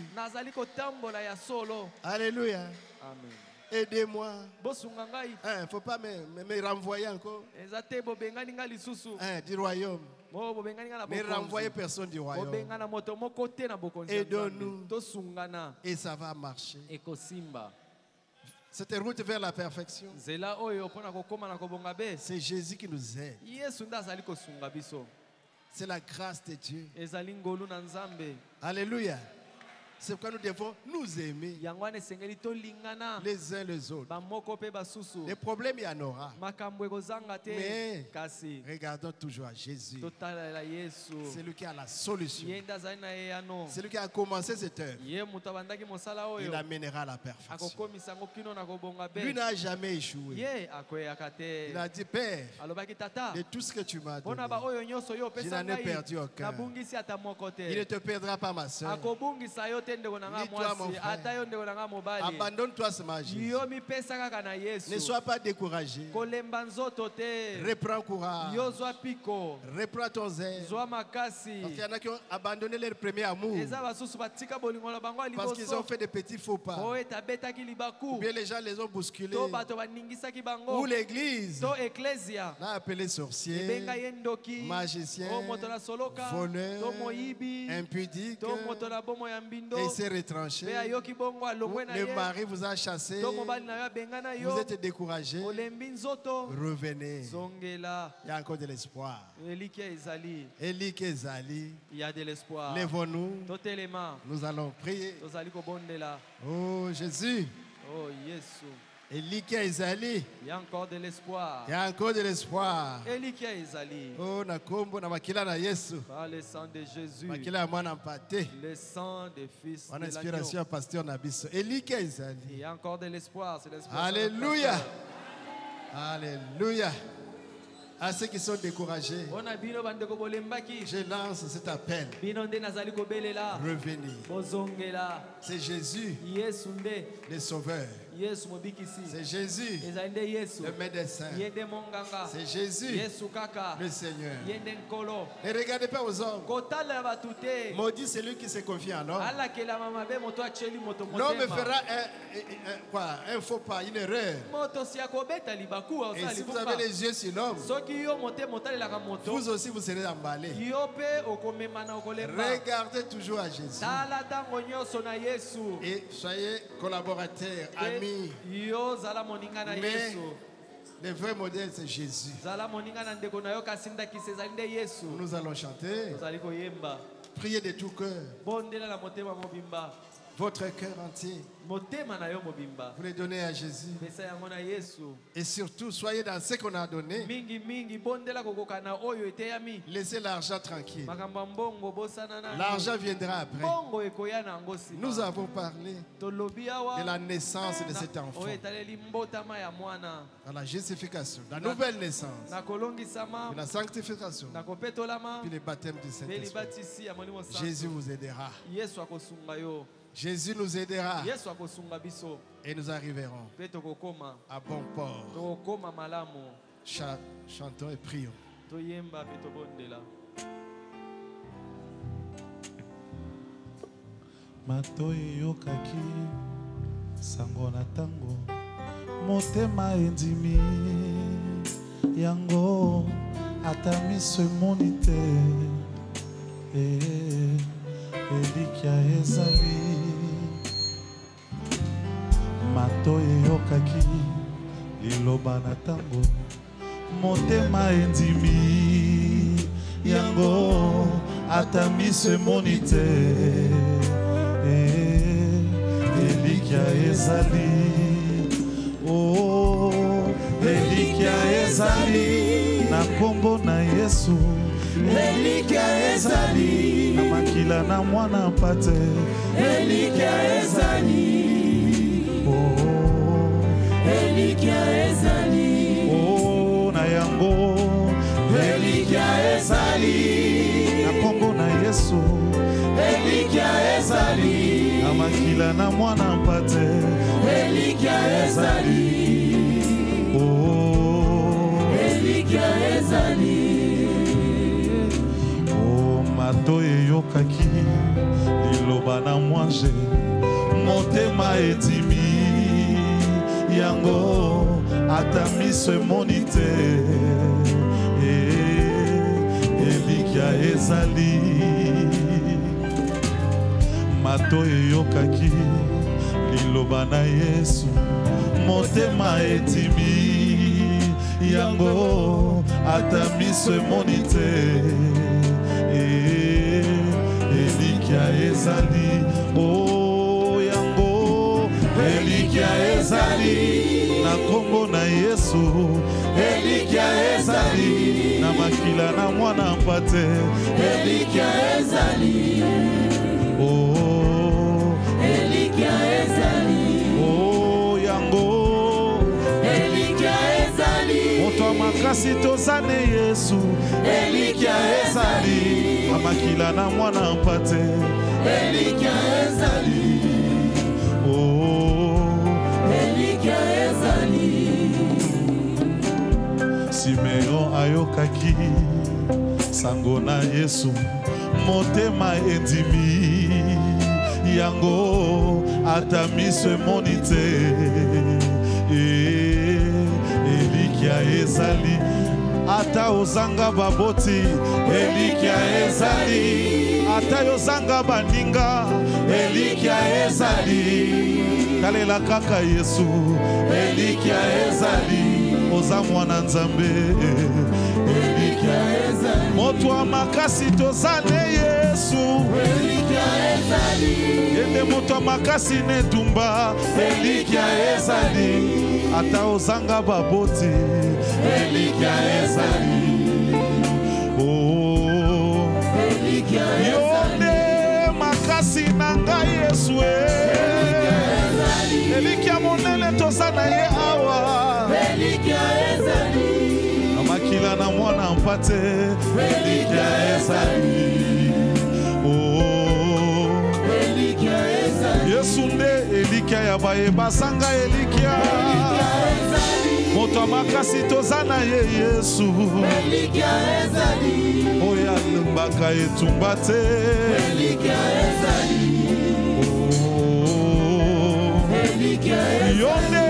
Alléluia. Amen. Aidez-moi. Il ne faut pas me renvoyer encore du royaume. Mais renvoyez personne du royaume. Aidons-nous. Et ça va marcher. Cette route vers la perfection, c'est Jésus qui nous aide. C'est la grâce de Dieu. Alléluia. C'est pourquoi nous devons nous aimer les uns les autres. Les problèmes, il y en aura. Mais regardons toujours à Jésus. C'est lui qui a la solution. C'est lui qui a commencé cette œuvre. Il amènera à la perfection. Lui n'a jamais échoué. Il a dit, Père, de tout ce que tu m'as donné, je n'en ai perdu aucun. Il ne te perdra pas, ma soeur. Ni toi, mon frère. Abandonne-toi ce magie. Ne sois pas découragé. Reprends courage. Reprends ton zèle. Parce qu'il y en a qui ont abandonné leur premier amour. Parce qu'ils ont fait des petits faux pas. Ou bien les gens les ont bousculés. Ou l'église l'a appelé sorcier, magicien, voleur, impudique. et il s'est retranché. Le mari vous a chassé. Vous êtes découragé. Revenez. Il y a encore de l'espoir. Eli Kezali. Il y a de l'espoir. Lèvons-nous. Nous allons prier. Oh Jésus. Oh Jésus. Eli Kezali. Il y a encore de l'espoir. Il y a encore de l'espoir. Eli Kezali. Oh na kombo na makila na Yesu. Par le sang de Jésus. Makila mwana mpate. Le sang des fils de l'agneau. On inspiration pasteur Nabiso. Eli Kezali. Il y a encore de l'espoir, c'est l'espoir. Alléluia. Alléluia. À ceux qui sont découragés, je lance cet appel. Revenez. C'est Jésus, le Sauveur. C'est Jésus, le médecin. C'est Jésus, le Seigneur. Ne regardez pas aux hommes. Maudit celui qui se confie en l'homme. L'homme fera un faux pas, une erreur. Et si vous avez les yeux sur l'homme, vous aussi vous serez emballés. Regardez toujours à Jésus. Et soyez collaborateurs, amis. Mais le vrai modèle, c'est Jésus. Nous allons chanter. Priez de tout cœur. Votre cœur entier. Vous les donnez à Jésus. Et surtout, soyez dans ce qu'on a donné. Laissez l'argent tranquille. L'argent viendra après. Nous avons parlé de la naissance de cet enfant. Dans la justification, la nouvelle naissance, de la sanctification, puis le baptême du Saint-Esprit. Jésus vous aidera. Jésus nous aidera et nous arriverons à bon port. Chantons et prions. Matoi yokaki sango na tango motema endimi yango atamiso emoni te elikia ezali matoi eyokaki liloba na tango motema endimi yango atamiso emoni te elikia ezali oh elikia ezali na kombo na Yesu elikia ezali na makila na mwana mpate elikia ezali oh elikia ezali oh na yango elikia ezali na kombo na Yesu elikia ezali na makila na mwana mpate elikia ezali oh elikia ezali oh mato eyokaki liloba na mwanje motema etimi yango atamiso emoni te elikia ezali mato eyokaki liloba na Yesu motema etimi yango atamiso emoni te elikia ezali oh yango elikia ezali na kombo na Yesu elikia ezali na makila na mwana mpate elikia ezali oh elikia ezali oh yango elikia ezali moto makasi tozane Yesu elikia ezali na makila na mwana mpate elikia ezali oh elikia ezali Simeon ayokaki sango na Yesu motema endimi yango atamiso emoni te elikia ezali ata ozanga baboti elikia ezali ata yozanga baninga elikia ezali kalela kaka Yesu elikia ezali oza mwana nzambe elikia ezali moto wa makasi tozane Yesu elikia ezali ende moto wa makasi nedumba elikia ezali ata ozanga baboti elikia ezali oh elikia ezali yone makasi nanga Yesu elikia ezali elikia monele tozana ye awa elikia ezali amakila na mwana mpate elikia ezali oh elikia ezali Yesu nde elikia ya baye basanga elikia moto makasi tozana ye Yesu elikia ezali oya lumbaka etumbate elikia ezali oh elikia ezali yone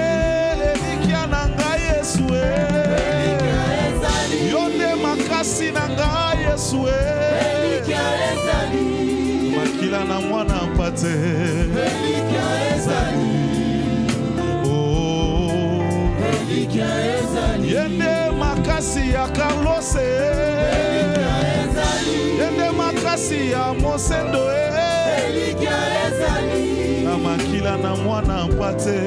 elikia nanga Yesu elikia ezali yone makasi nanga Yesu elikia ezali makila na mwana mpate elikia ezali yende makasi ya Carlos yende makasi ya Mosendo na makila na mwana mpate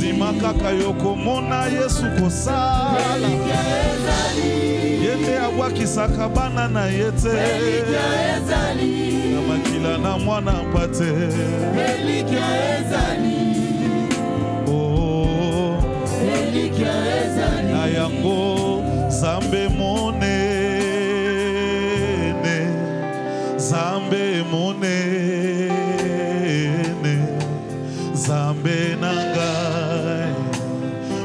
dima kaka yoko mona Yesu kosala yende abwakisaka bana na yete na makila na mwana mpate elikia ezali oh elikia ezali na yango zambe monene zambe monene zambe nangai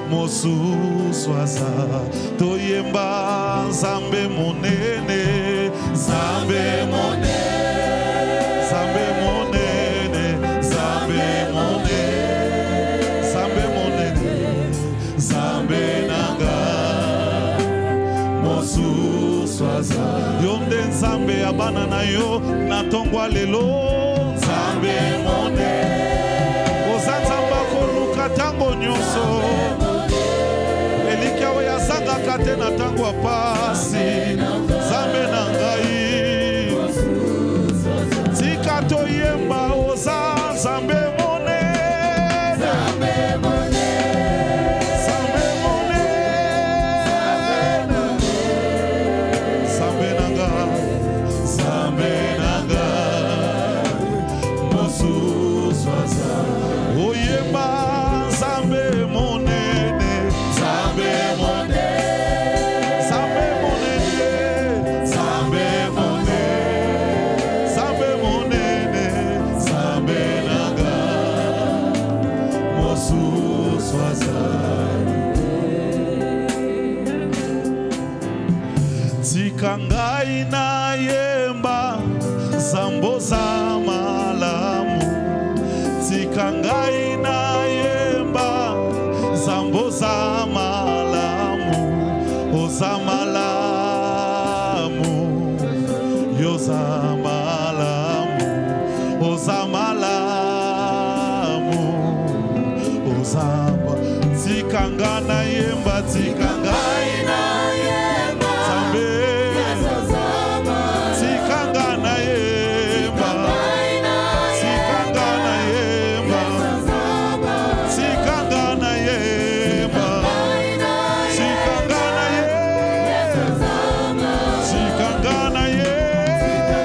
mosuswaza toyemba zambe monene zambe monene zambe monene zambe monene zambe monene zambe nanga mosuswaza yonde nzambe abana na yo natongwa lelo zambe monene ozanzamba koluka tango nyonso elikia we yazanga kate na tango apasi zambe na ngai tika toyemba oza zambe mone zambe mone zambe mone zambe nanga zambe nanga mosuswaza oyemba zambe monene zambe monene zambe monene zambe monene zambe monene zambe nanga mosuswaza tika ngai na yemba zambo za malamu tika ngai na yemba zambo za malamu oza malamu yoza malamu oza malamu oza tika ngai na yemba tika ngai na yemba zambe tika ngai na yemba tika ngai na yemba tika ngai na yemba tika ngai na yemba tika ngai na yemba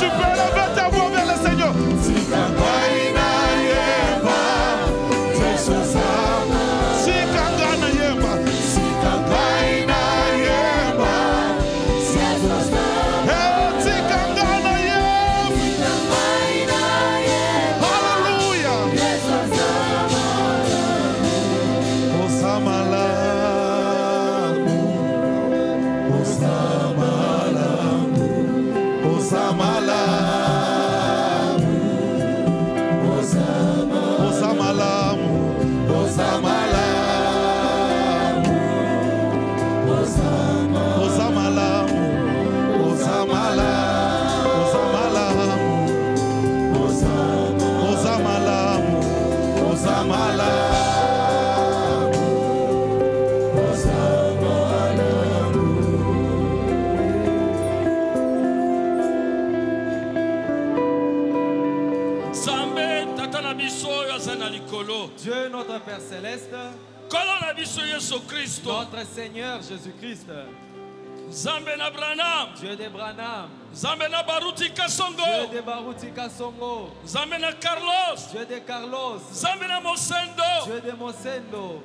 tu peux lever ta voix vers le Seigneur. Dieu notre Père Céleste, notre Seigneur Jésus-Christ, Dieu de Branham, Dieu de Baruti Kasongo, Dieu de Carlos, Dieu de Mosendo,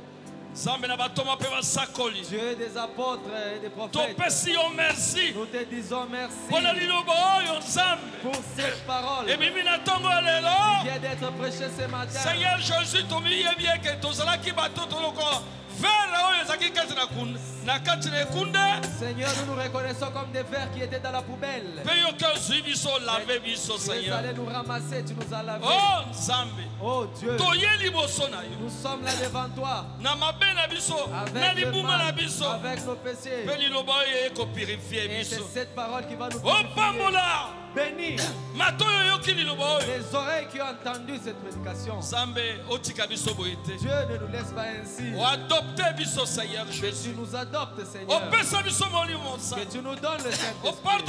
Dieu des apôtres et des prophètes, nous te disons merci pour cette parole qui vient d'être prêchée ce matin. Seigneur Jésus, Seigneur, nous nous reconnaissons comme des verres qui étaient dans la poubelle. Tu allais nous ramasser, tu nous as lavé. Oh Dieu, nous sommes là devant toi avec le mal, avec nos péchés. Et c'est cette parole qui va nous purifier. Bénis les oreilles qui ont entendu cette prédication. Dieu ne nous laisse pas ainsi. Que tu nous adoptes, Seigneur. Que tu nous donnes le Saint-Esprit.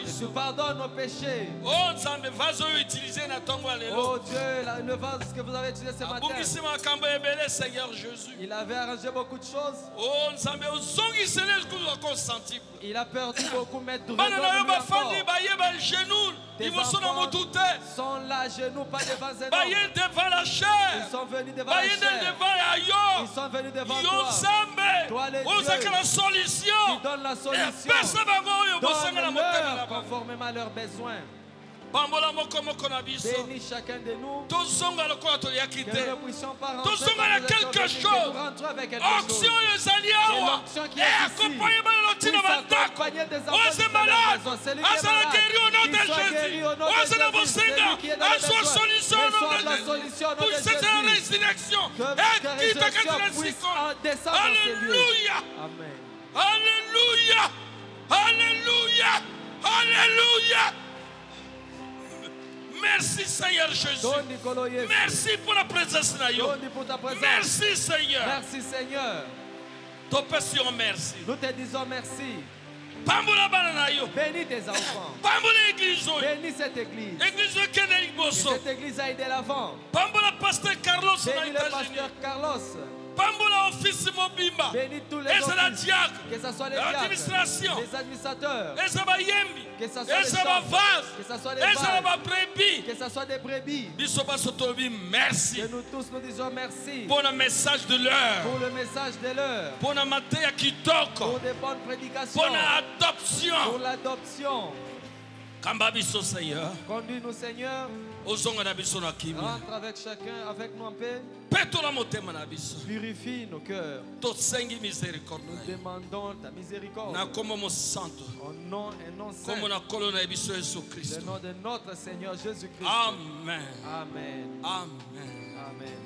Que tu pardonnes nos péchés. Oh Dieu, le vase que vous avez utilisé ce matin, il avait arrangé beaucoup de choses. Il a perdu beaucoup, mais tes enfants sont là, genoux, pas devant un homme. Ils sont venus devant la chair. Ils sont venus devant toi. Toi, le Dieu, qui donne la solution. Donne-leur conformément à leurs besoins. Bénis chacun de nous. Que nous ne puissions pas rentrer avec quelque chose. L'onction qui est ici. Puisse accompagner des enfants qui sont dans la maison. Celui qui est malade, qu'il soit guéri au nom de Jésus. Celui qui est dans le besoin, reçoive la solution au nom de Jésus. Que résurrection puisse descendre dans ces lieux. Amen. Alléluia. Alléluia. Alléluia. Merci Seigneur Jésus. Merci pour la présence de Dieu. Merci Seigneur. Merci Seigneur. Merci. Nous te disons merci. Bénis tes enfants. Bénis cette église. Que cette église aille de l'avant. Bénis le pasteur Carlos. Bénis tous les offices, que ce soit les diacres, les administrateurs, que ce soit les chambres, que ce soit les vases, que ce soit des brebis. Merci. Que nous tous nous disons merci pour le message de l'heure, pour le message de l'heure, pour des bonnes prédications, pour l'adoption. Conduis-nous Seigneur. Rentre avec chacun, avec nous en paix. Purifie nos cœurs. Nous demandons ta miséricorde. Au nom et nom saint. Le nom de notre Seigneur Jésus-Christ. Amen. Amen. Amen. Amen.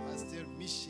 Pasteur Michi.